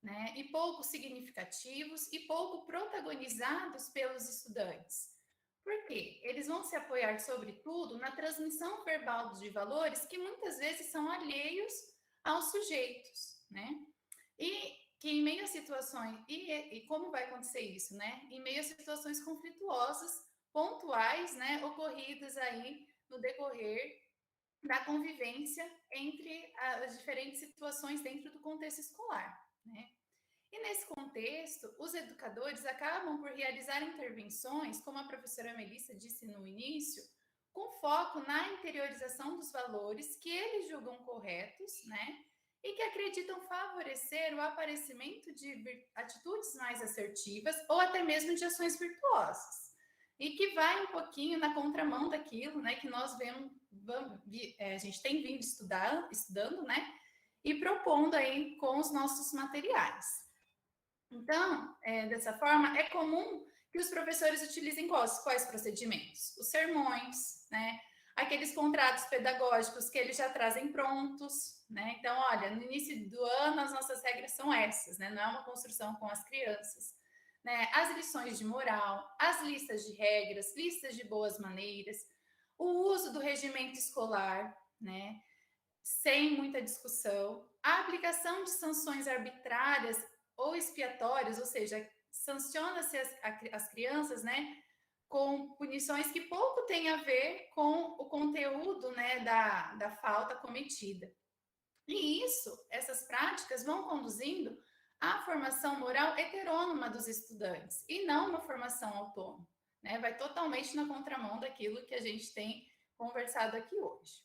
né, e pouco significativos e pouco protagonizados pelos estudantes. Por quê? Eles vão se apoiar, sobretudo, na transmissão verbal de valores que muitas vezes são alheios aos sujeitos, né? E que em meio a situações, e como vai acontecer isso, né? Em meio a situações conflituosas pontuais, né, ocorridas aí no decorrer da convivência entre as diferentes situações dentro do contexto escolar, né? E nesse contexto, os educadores acabam por realizar intervenções, como a professora Melissa disse no início, com foco na interiorização dos valores que eles julgam corretos, né? E que acreditam favorecer o aparecimento de atitudes mais assertivas ou até mesmo de ações virtuosas. E que vai um pouquinho na contramão daquilo, né, que nós a gente tem vindo estudando, né, e propondo aí com os nossos materiais. Então, dessa forma, é comum que os professores utilizem quais procedimentos? Os sermões, né? Aqueles contratos pedagógicos que eles já trazem prontos, né? Então, olha, no início do ano as nossas regras são essas, né? Não é uma construção com as crianças, né? As lições de moral, as listas de regras, listas de boas maneiras, o uso do regimento escolar, né? Sem muita discussão, a aplicação de sanções arbitrárias ou expiatórias, ou seja, sanciona-se as crianças, né, com punições que pouco têm a ver com o conteúdo, né, da falta cometida. E essas práticas vão conduzindo à formação moral heterônoma dos estudantes, e não uma formação autônoma, né, vai totalmente na contramão daquilo que a gente tem conversado aqui hoje.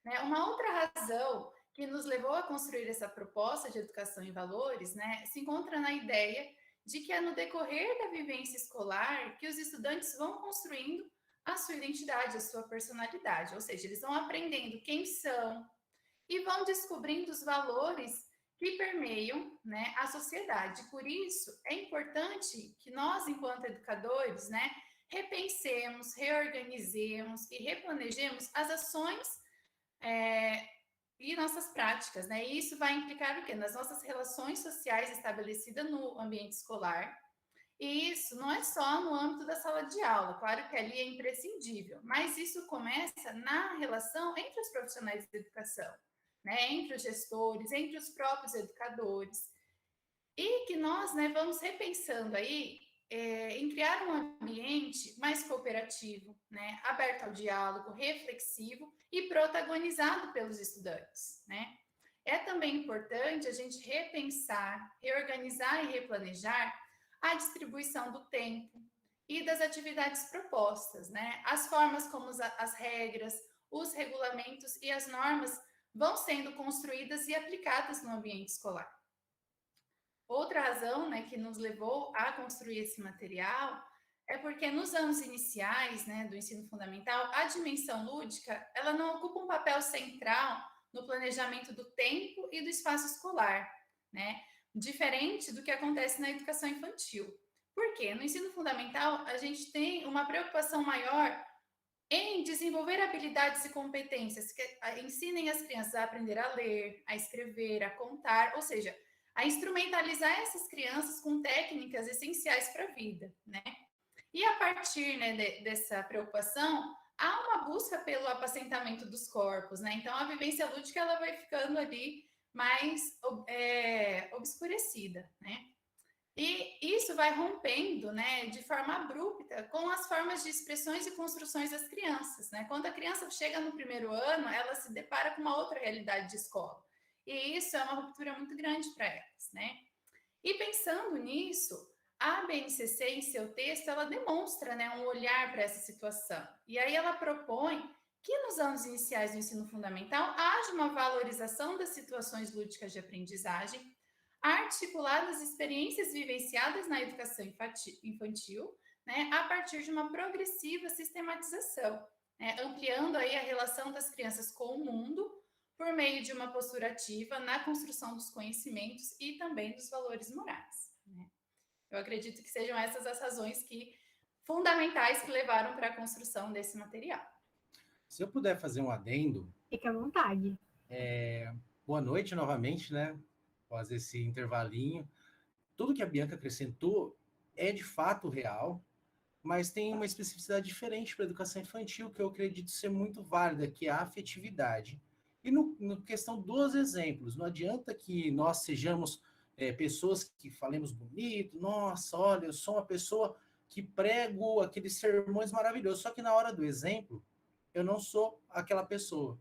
Né? Uma outra razão que nos levou a construir essa proposta de educação em valores, né, se encontra na ideia de que é no decorrer da vivência escolar que os estudantes vão construindo a sua identidade, a sua personalidade, ou seja, eles vão aprendendo quem são e vão descobrindo os valores que permeiam, né, a sociedade. Por isso, é importante que nós, enquanto educadores, né, repensemos, reorganizemos e replanejemos as ações e nossas práticas, né? E isso vai implicar o quê? Nas nossas relações sociais estabelecidas no ambiente escolar. E isso não é só no âmbito da sala de aula, claro que ali é imprescindível, mas isso começa na relação entre os profissionais de educação, né? Entre os gestores, entre os próprios educadores. E que nós, né, vamos repensando aí em criar um ambiente mais cooperativo, né, aberto ao diálogo, reflexivo e protagonizado pelos estudantes, né? É também importante a gente repensar, reorganizar e replanejar a distribuição do tempo e das atividades propostas, né? As formas como as regras, os regulamentos e as normas vão sendo construídas e aplicadas no ambiente escolar. Outra razão, né, que nos levou a construir esse material é porque nos anos iniciais, né, do ensino fundamental, a dimensão lúdica, ela não ocupa um papel central no planejamento do tempo e do espaço escolar, né? Diferente do que acontece na educação infantil. Por quê? No ensino fundamental, a gente tem uma preocupação maior em desenvolver habilidades e competências que ensinem as crianças a aprender a ler, a escrever, a contar, ou seja, a instrumentalizar essas crianças com técnicas essenciais para a vida, né? E a partir, né, dessa preocupação, há uma busca pelo apacentamento dos corpos, né? Então, a vivência lúdica ela vai ficando ali mais obscurecida, né? E isso vai rompendo, né, de forma abrupta com as formas de expressões e construções das crianças, né? Quando a criança chega no primeiro ano, ela se depara com uma outra realidade de escola. E isso é uma ruptura muito grande para elas, né? E pensando nisso, a BNCC, em seu texto, ela demonstra, né, um olhar para essa situação. E aí ela propõe que nos anos iniciais do ensino fundamental haja uma valorização das situações lúdicas de aprendizagem, articuladas às experiências vivenciadas na educação infantil, né, a partir de uma progressiva sistematização, né, ampliando aí a relação das crianças com o mundo, por meio de uma postura ativa na construção dos conhecimentos e também dos valores morais, né? Eu acredito que sejam essas as razões fundamentais que levaram para a construção desse material. Se eu puder fazer um adendo... Fique à vontade. Boa noite novamente, né? Após esse intervalinho. Tudo que a Bianca acrescentou é de fato real, mas tem uma especificidade diferente para a educação infantil, que eu acredito ser muito válida, que é a afetividade. E no questão dos exemplos, não adianta que nós sejamos pessoas que falemos bonito, nossa, olha, eu sou uma pessoa que prego aqueles sermões maravilhosos, só que na hora do exemplo, eu não sou aquela pessoa.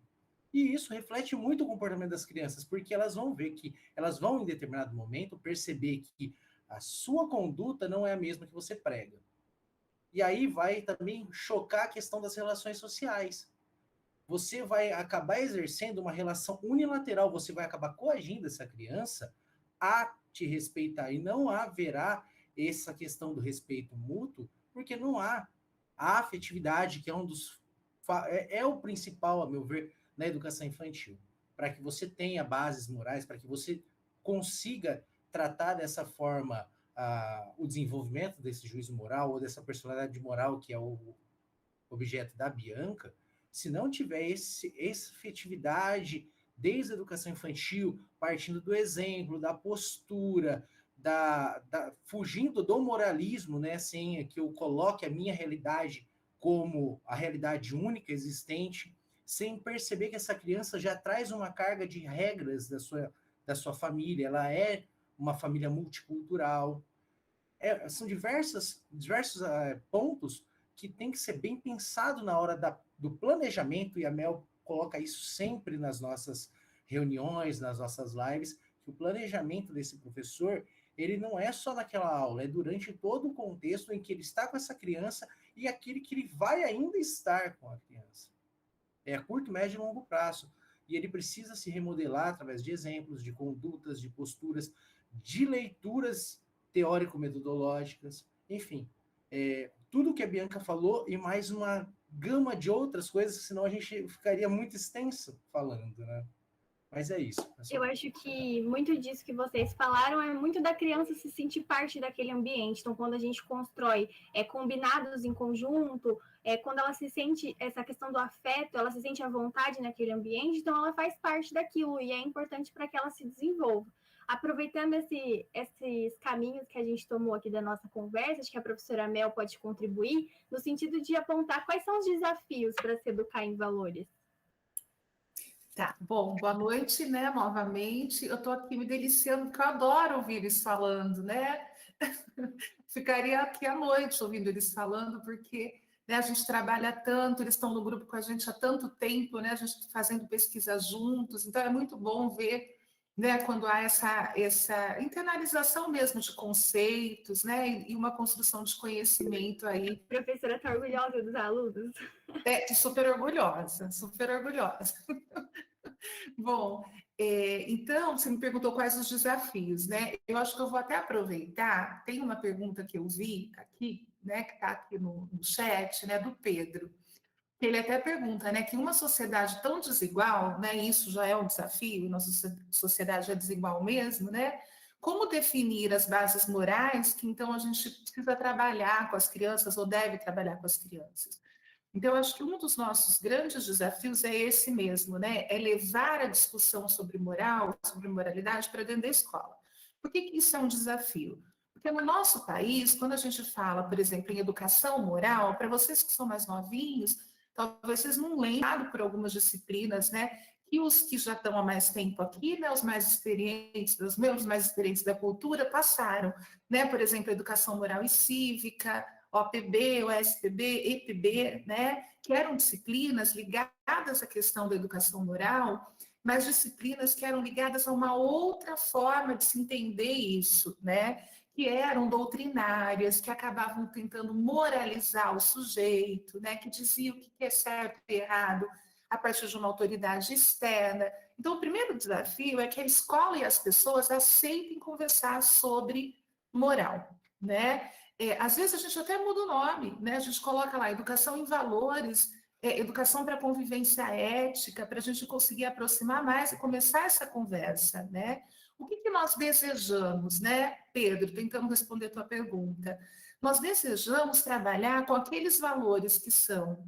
E isso reflete muito o comportamento das crianças, porque elas vão ver que, elas vão em determinado momento perceber que a sua conduta não é a mesma que você prega. E aí vai também chocar a questão das relações sociais. Você vai acabar exercendo uma relação unilateral, você vai acabar coagindo essa criança a te respeitar, e não haverá essa questão do respeito mútuo, porque não há a afetividade, que é um dos é o principal, a meu ver, na educação infantil, para que você tenha bases morais, para que você consiga tratar dessa forma o desenvolvimento desse juízo moral ou dessa personalidade moral que é o objeto da Bianca. Se não tiver essa efetividade desde a educação infantil, partindo do exemplo, da postura, fugindo do moralismo, né, sem que eu coloque a minha realidade como a realidade única existente, sem perceber que essa criança já traz uma carga de regras da sua família, ela é uma família multicultural. São diversos pontos que tem que ser bem pensado na hora do planejamento, e a Mel coloca isso sempre nas nossas reuniões, nas nossas lives, que o planejamento desse professor, ele não é só naquela aula, é durante todo o contexto em que ele está com essa criança e aquele que ele vai ainda estar com a criança. É a curto, médio e longo prazo. E ele precisa se remodelar através de exemplos, de condutas, de posturas, de leituras teórico-metodológicas, enfim. Tudo que a Bianca falou e mais uma gama de outras coisas, senão a gente ficaria muito extenso falando, né? Mas é isso. Eu acho que muito disso que vocês falaram é muito da criança se sentir parte daquele ambiente. Então, quando a gente constrói combinados em conjunto, quando ela se sente, essa questão do afeto, ela se sente à vontade naquele ambiente, então ela faz parte daquilo, e é importante para que ela se desenvolva. Aproveitando esses caminhos que a gente tomou aqui da nossa conversa, acho que a professora Mel pode contribuir, no sentido de apontar quais são os desafios para se educar em valores. Tá, bom, boa noite, né, novamente. Eu estou aqui me deliciando, porque eu adoro ouvir eles falando, né? Ficaria aqui à noite ouvindo eles falando, porque, né, a gente trabalha tanto, eles estão no grupo com a gente há tanto tempo, né? A gente fazendo pesquisa juntos, então é muito bom ver, né, quando há essa internalização mesmo de conceitos, né, e uma construção de conhecimento aí. A professora está orgulhosa dos alunos? Super orgulhosa, super orgulhosa. Bom, então, você me perguntou quais os desafios, né? Eu acho que eu vou até aproveitar, tem uma pergunta que eu vi aqui, né, que está aqui no chat, né, do Pedro. Ele até pergunta, né, que uma sociedade tão desigual, né, isso já é um desafio, nossa sociedade é desigual mesmo, né? Como definir as bases morais que, então, a gente precisa trabalhar com as crianças ou deve trabalhar com as crianças? Então, eu acho que um dos nossos grandes desafios é esse mesmo, né? É levar a discussão sobre moral, sobre moralidade para dentro da escola. Por que isso é um desafio? Porque no nosso país, quando a gente fala, por exemplo, em educação moral, para vocês que são mais novinhos, talvez vocês não lembrem por algumas disciplinas, né? Que os que já estão há mais tempo aqui, né? Os mais experientes, os membros mais experientes da cultura passaram, né? Por exemplo, educação moral e cívica, OPB, OSPB, EPB, né, que eram disciplinas ligadas à questão da educação moral, mas disciplinas que eram ligadas a uma outra forma de se entender isso, né, que eram doutrinárias, que acabavam tentando moralizar o sujeito, né, que diziam o que é certo e errado a partir de uma autoridade externa. Então, o primeiro desafio é que a escola e as pessoas aceitem conversar sobre moral, né? Às vezes a gente até muda o nome, né? A gente coloca lá educação em valores, educação para convivência ética, para a gente conseguir aproximar mais e começar essa conversa, né? O que nós desejamos, né, Pedro, tentando responder a tua pergunta? Nós desejamos trabalhar com aqueles valores que são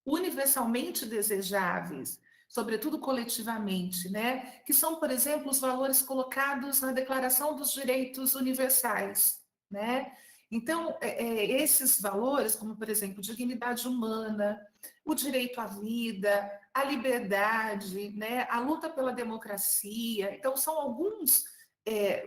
universalmente desejáveis, sobretudo coletivamente, né? Que são, por exemplo, os valores colocados na Declaração dos Direitos Universais, né? Então, esses valores, como, por exemplo, dignidade humana, o direito à vida, a liberdade, né, a luta pela democracia, então, são alguns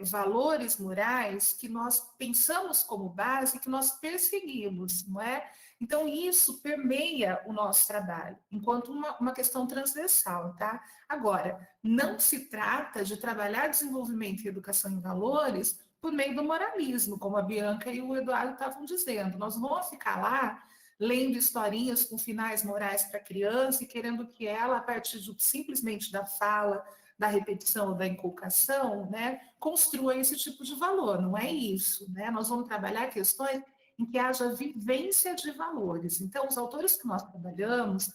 valores morais que nós pensamos como base, que nós perseguimos, não é? Então, isso permeia o nosso trabalho, enquanto uma questão transversal, tá? Agora, não se trata de trabalhar desenvolvimento e educação em valores por meio do moralismo, como a Bianca e o Eduardo estavam dizendo. Nós não vamos ficar lá lendo historinhas com finais morais para a criança e querendo que ela, a partir simplesmente da fala, da repetição ou da inculcação, né, construa esse tipo de valor. Não é isso, né? Nós vamos trabalhar questões em que haja vivência de valores. Então, os autores que nós trabalhamos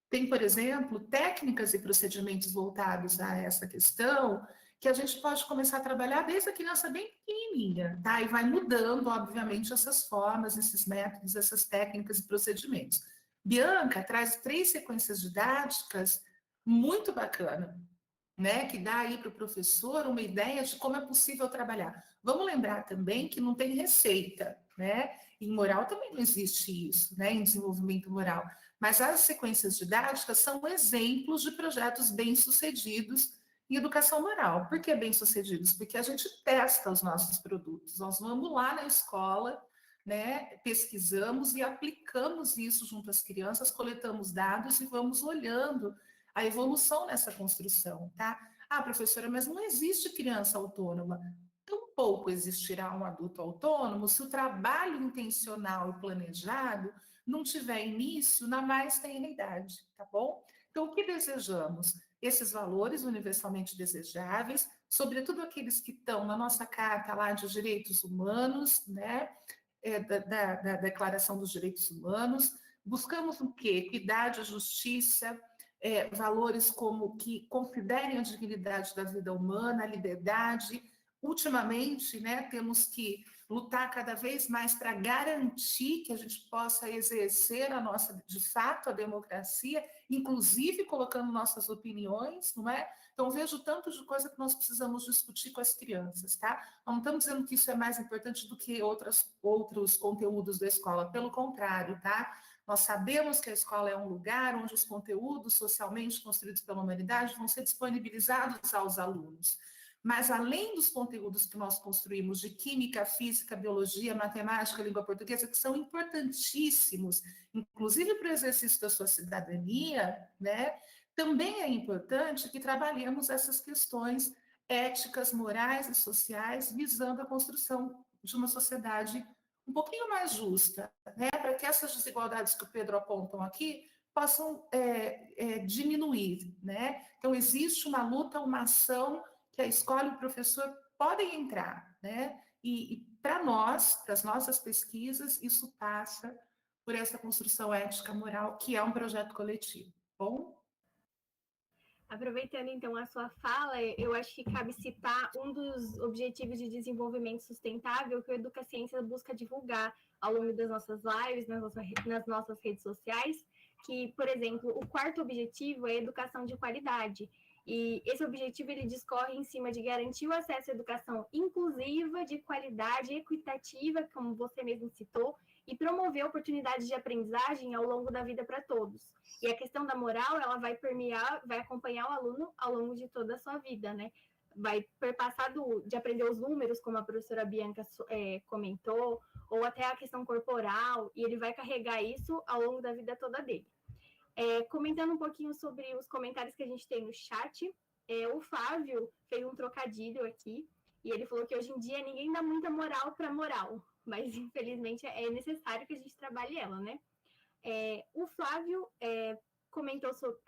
têm, por exemplo, técnicas e procedimentos voltados a essa questão que a gente pode começar a trabalhar desde a criança bem pequenininha, tá? E vai mudando, obviamente, essas formas, esses métodos, essas técnicas e procedimentos. Bianca traz 3 sequências didáticas muito bacana, né, que dá aí para o professor uma ideia de como é possível trabalhar. Vamos lembrar também que não tem receita, né? Em moral também não existe isso, né? Em desenvolvimento moral. Mas as sequências didáticas são exemplos de projetos bem-sucedidos em educação moral. Por que bem-sucedidos? Porque a gente testa os nossos produtos. Nós vamos lá na escola, né? Pesquisamos e aplicamos isso junto às crianças, coletamos dados e vamos olhando a evolução nessa construção, tá? Ah, professora, mas não existe criança autônoma. Tampouco existirá um adulto autônomo se o trabalho intencional e planejado não tiver início na mais tenra idade, tá bom? Então, o que desejamos? Esses valores universalmente desejáveis, sobretudo aqueles que estão na nossa carta lá de direitos humanos, né? Da Declaração dos Direitos Humanos. Buscamos o quê? Equidade, justiça, valores como que considerem a dignidade da vida humana, a liberdade. Ultimamente, né, temos que lutar cada vez mais para garantir que a gente possa exercer de fato, a democracia, inclusive colocando nossas opiniões, não é? Então, vejo tanto de coisa que nós precisamos discutir com as crianças, tá? Não estamos dizendo que isso é mais importante do que outros conteúdos da escola, pelo contrário, tá? Nós sabemos que a escola é um lugar onde os conteúdos socialmente construídos pela humanidade vão ser disponibilizados aos alunos. Mas, além dos conteúdos que nós construímos de química, física, biologia, matemática, língua portuguesa, que são importantíssimos, inclusive para o exercício da sua cidadania, né? Também é importante que trabalhemos essas questões éticas, morais e sociais, visando a construção de uma sociedade um pouquinho mais justa, né? Para que essas desigualdades que o Pedro apontam aqui possam diminuir, né? Então, existe uma luta, uma ação que a escola e o professor podem entrar, né? E para nós, para as nossas pesquisas, isso passa por essa construção ética moral, que é um projeto coletivo. Bom? Aproveitando então a sua fala, eu acho que cabe citar um dos objetivos de desenvolvimento sustentável que o Educaciência busca divulgar ao longo das nossas lives, nas nossas redes sociais, que, por exemplo, o 4º objetivo é a educação de qualidade. E esse objetivo ele discorre em cima de garantir o acesso à educação inclusiva, de qualidade, equitativa, como você mesmo citou, e promover oportunidades de aprendizagem ao longo da vida para todos. E a questão da moral, ela vai permear, vai acompanhar o aluno ao longo de toda a sua vida, né? Vai perpassar de aprender os números, como a professora Bianca comentou, ou até a questão corporal, e ele vai carregar isso ao longo da vida toda dele. Comentando um pouquinho sobre os comentários que a gente tem no chat, o Flávio fez um trocadilho aqui, e ele falou que hoje em dia ninguém dá muita moral para moral, mas infelizmente é necessário que a gente trabalhe ela, né? O Flávio comentou sobre...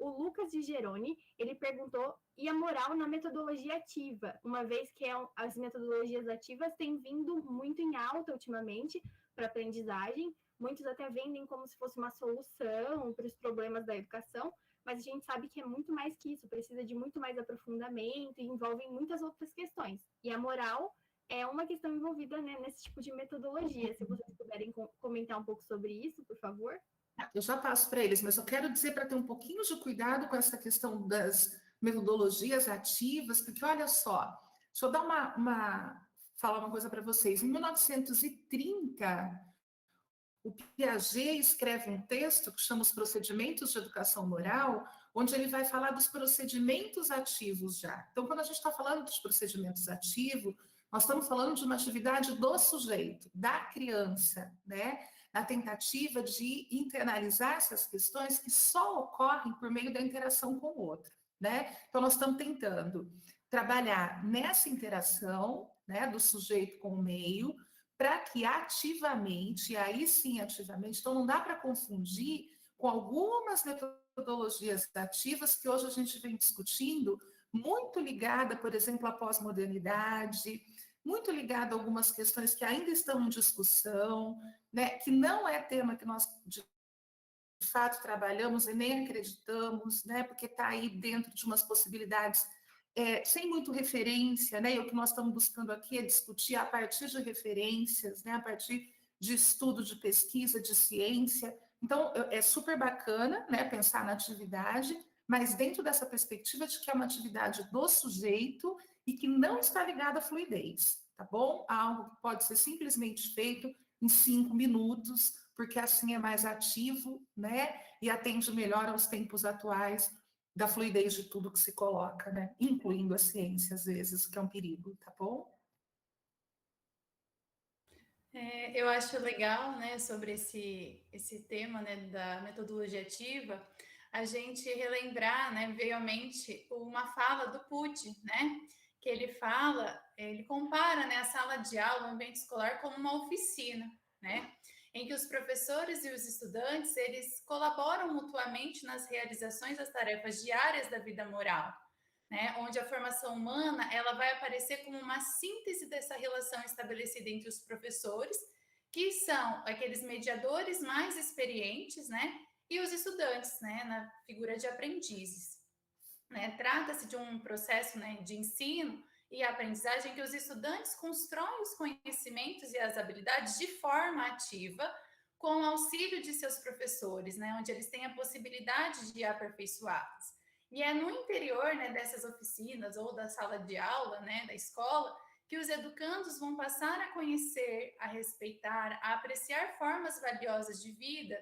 o Lucas de Geroni, ele perguntou, e a moral na metodologia ativa? Uma vez que as metodologias ativas têm vindo muito em alta ultimamente para aprendizagem, muitos até vendem como se fosse uma solução para os problemas da educação, mas a gente sabe que é muito mais que isso, precisa de muito mais aprofundamento e envolve muitas outras questões. E a moral é uma questão envolvida, né, nesse tipo de metodologia. Se vocês puderem comentar um pouco sobre isso, por favor. Eu já passo para eles, mas eu quero dizer para ter um pouquinho de cuidado com essa questão das metodologias ativas, porque olha só, deixa eu dar falar uma coisa para vocês. Em 1930, O Piaget escreve um texto que chama Os Procedimentos de Educação Moral, onde ele vai falar dos procedimentos ativos já. Então, quando a gente está falando dos procedimentos ativos, nós estamos falando de uma atividade do sujeito, da criança, né? Na tentativa de internalizar essas questões que só ocorrem por meio da interação com o outro, né? Então, nós estamos tentando trabalhar nessa interação, né, do sujeito com o meio, para que ativamente, e aí sim ativamente, então não dá para confundir com algumas metodologias ativas que hoje a gente vem discutindo, muito ligada, por exemplo, à pós-modernidade, muito ligada a algumas questões que ainda estão em discussão, né, que não é tema que nós, de fato, trabalhamos e nem acreditamos, né, porque está aí dentro de umas possibilidades sem muito referência, né? E o que nós estamos buscando aqui é discutir a partir de referências, né? A partir de estudo, de pesquisa, de ciência. Então, é super bacana, né? Pensar na atividade, mas dentro dessa perspectiva de que é uma atividade do sujeito e que não está ligada à fluidez, tá bom? Algo que pode ser simplesmente feito em 5 minutos, porque assim é mais ativo, né? E atende melhor aos tempos atuais da fluidez de tudo que se coloca, né? Incluindo a ciência, às vezes, que é um perigo, tá bom? Eu acho legal, né, sobre esse tema, né, da metodologia ativa, a gente relembrar, né, veio à mente uma fala do Pucci, né, que ele compara, né, a sala de aula, o ambiente escolar, como uma oficina, né, em que os professores e os estudantes, eles colaboram mutuamente nas realizações das tarefas diárias da vida moral, né, onde a formação humana ela vai aparecer como uma síntese dessa relação estabelecida entre os professores, que são aqueles mediadores mais experientes, né, e os estudantes, né, na figura de aprendizes. Né? Trata-se de um processo, né, de ensino e aprendizagem em que os estudantes constroem os conhecimentos e as habilidades de forma ativa, com o auxílio de seus professores, né, onde eles têm a possibilidade de aperfeiçoá-los. E é no interior, né, dessas oficinas ou da sala de aula, né, da escola, que os educandos vão passar a conhecer, a respeitar, a apreciar formas valiosas de vida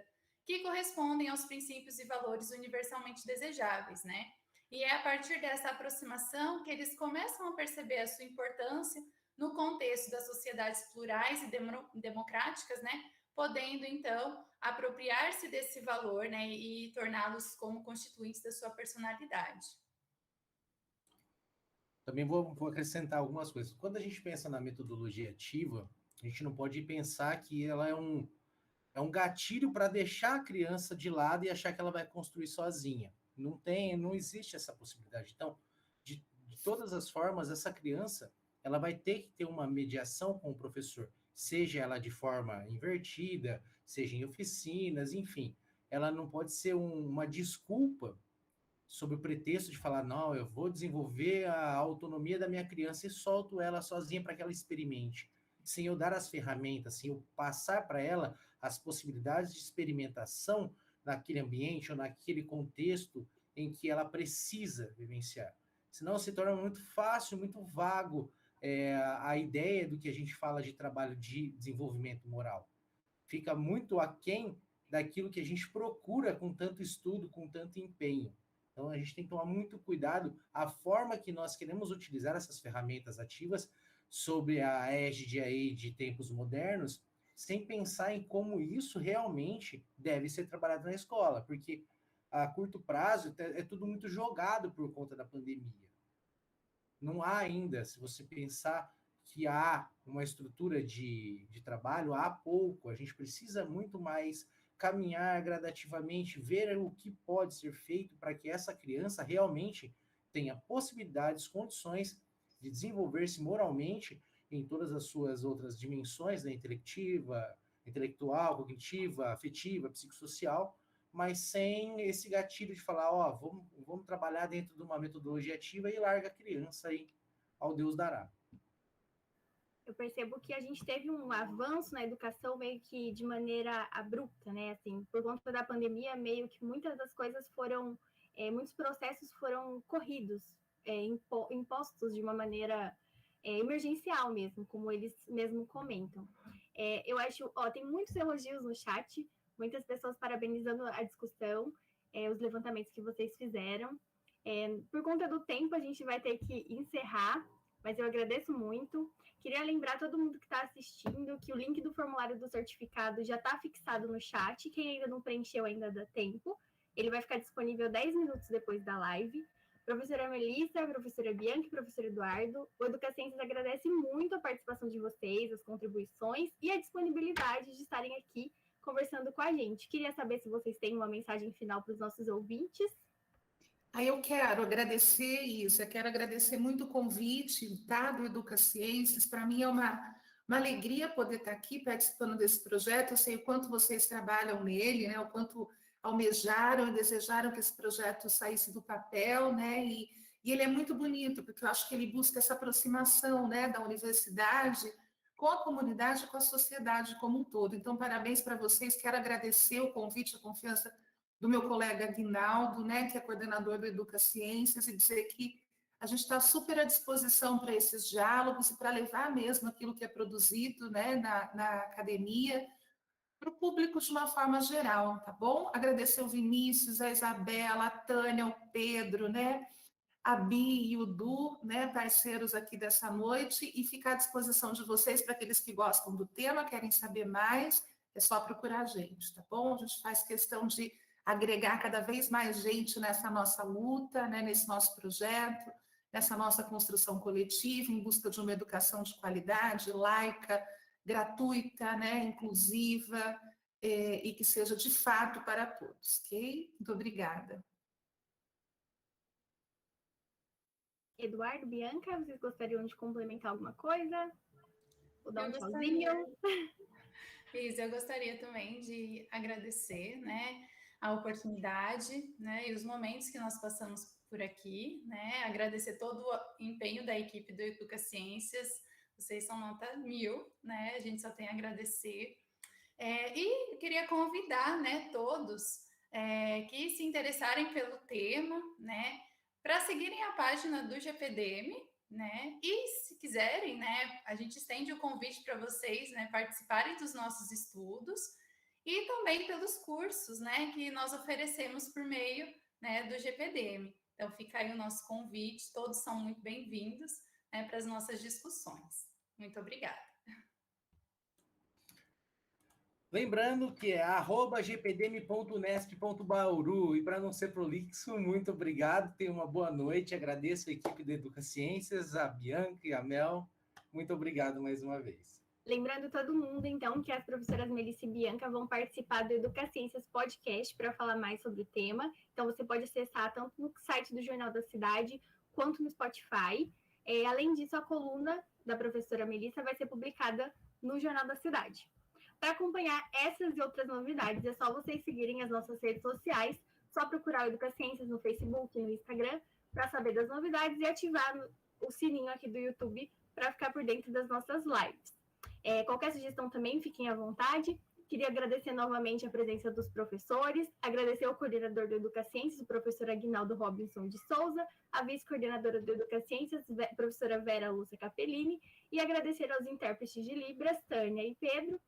que correspondem aos princípios e valores universalmente desejáveis, né? E é a partir dessa aproximação que eles começam a perceber a sua importância no contexto das sociedades plurais e democráticas, né? Podendo, então, apropriar-se desse valor, né? E torná-los como constituintes da sua personalidade. Também vou acrescentar algumas coisas. Quando a gente pensa na metodologia ativa, a gente não pode pensar que ela é um gatilho para deixar a criança de lado e achar que ela vai construir sozinha. Não existe essa possibilidade. Então, de todas as formas, essa criança ela vai ter que ter uma mediação com o professor, seja ela de forma invertida, seja em oficinas, enfim. Ela não pode ser uma desculpa sob o pretexto de falar, não, eu vou desenvolver a autonomia da minha criança e solto ela sozinha para que ela experimente, sem eu dar as ferramentas, sem eu passar para ela as possibilidades de experimentação naquele ambiente ou naquele contexto em que ela precisa vivenciar. Senão se torna muito fácil, muito vago a ideia do que a gente fala de trabalho de desenvolvimento moral. Fica muito aquém daquilo que a gente procura com tanto estudo, com tanto empenho. Então, a gente tem que tomar muito cuidado a forma que nós queremos utilizar essas ferramentas ativas sobre a égide de tempos modernos, sem pensar em como isso realmente deve ser trabalhado na escola, porque a curto prazo é tudo muito jogado por conta da pandemia. Não há ainda, se você pensar que há uma estrutura de trabalho, há pouco, a gente precisa muito mais caminhar gradativamente, ver o que pode ser feito para que essa criança realmente tenha possibilidades, condições de desenvolver-se moralmente em todas as suas outras dimensões, né, intelectual, cognitiva, afetiva, psicossocial, mas sem esse gatilho de falar, ó, vamos trabalhar dentro de uma metodologia ativa e larga a criança aí ao Deus dará. Eu percebo que a gente teve um avanço na educação meio que de maneira abrupta, né? Assim, por conta da pandemia, meio que muitas das coisas foram, muitos processos foram corridos, impostos de uma maneira emergencial mesmo, como eles mesmo comentam. Eu acho, tem muitos elogios no chat, muitas pessoas parabenizando a discussão, os levantamentos que vocês fizeram. Por conta do tempo, a gente vai ter que encerrar, mas eu agradeço muito. Queria lembrar todo mundo que está assistindo que o link do formulário do certificado já está fixado no chat. Quem ainda não preencheu, ainda dá tempo. Ele vai ficar disponível 10 minutos depois da live. Professora Melissa, professora Bianca e professor Eduardo, o Educaciências agradece muito a participação de vocês, as contribuições e a disponibilidade de estarem aqui conversando com a gente. Queria saber se vocês têm uma mensagem final para os nossos ouvintes. Eu quero agradecer isso, eu quero agradecer muito o convite, tá, do Educaciências. Para mim é uma alegria poder estar aqui participando desse projeto. Eu sei o quanto vocês trabalham nele, né, o quanto almejaram e desejaram que esse projeto saísse do papel, né, e ele é muito bonito, porque eu acho que ele busca essa aproximação, né, da universidade com a comunidade e com a sociedade como um todo. Então, parabéns para vocês, quero agradecer o convite, a confiança do meu colega Aguinaldo, né, que é coordenador do Educaciências, e dizer que a gente está super à disposição para esses diálogos e para levar mesmo aquilo que é produzido, né, na academia para o público de uma forma geral, tá bom? Agradecer o Vinícius, a Isabela, a Tânia, o Pedro, né, a Bi e o Du, né, parceiros aqui dessa noite, e ficar à disposição de vocês para aqueles que gostam do tema, querem saber mais, é só procurar a gente, tá bom? A gente faz questão de agregar cada vez mais gente nessa nossa luta, né, nesse nosso projeto, nessa nossa construção coletiva, em busca de uma educação de qualidade, laica, gratuita, né, inclusiva, e que seja de fato para todos, ok? Muito obrigada. Eduardo, Bianca, vocês gostariam de complementar alguma coisa? Vou dar um tchauzinho. Eu gostaria também de agradecer, né, a oportunidade, né, e os momentos que nós passamos por aqui, né, agradecer todo o empenho da equipe do Educaciências. Vocês são nota 1000, né, a gente só tem a agradecer. E queria convidar, né, todos que se interessarem pelo tema, né, para seguirem a página do GPDM, né, e se quiserem, né, a gente estende o convite para vocês, né, participarem dos nossos estudos e também pelos cursos, né, que nós oferecemos por meio, né, do GPDM. Então fica aí o nosso convite, todos são muito bem-vindos, né, para as nossas discussões. Muito obrigada. Lembrando que é @gpdm.unesp.bauru, e para não ser prolixo, muito obrigado, tenha uma boa noite, agradeço a equipe do Educaciências, a Bianca e a Mel, muito obrigado mais uma vez. Lembrando todo mundo, então, que as professoras Melissa e Bianca vão participar do Educaciências Podcast para falar mais sobre o tema, então você pode acessar tanto no site do Jornal da Cidade, quanto no Spotify. Além disso, a coluna da professora Melissa vai ser publicada no Jornal da Cidade. Para acompanhar essas e outras novidades, é só vocês seguirem as nossas redes sociais, só procurar o Educaciências no Facebook e no Instagram para saber das novidades e ativar o sininho aqui do YouTube para ficar por dentro das nossas lives. Qualquer sugestão também, fiquem à vontade. Queria agradecer novamente a presença dos professores, agradecer ao coordenador do Educaciências, o professor Aguinaldo Robinson de Souza, a vice-coordenadora do Educaciências, professora Vera Lúcia Capellini, e agradecer aos intérpretes de Libras, Tânia e Pedro,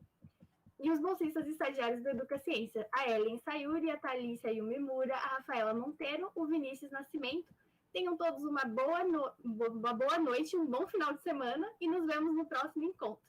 e os bolsistas estagiários do Educaciência, a Ellen Sayuri, a Thalícia Yumimura, a Rafaela Monteiro, o Vinícius Nascimento. Tenham todos uma boa noite, um bom final de semana e nos vemos no próximo encontro.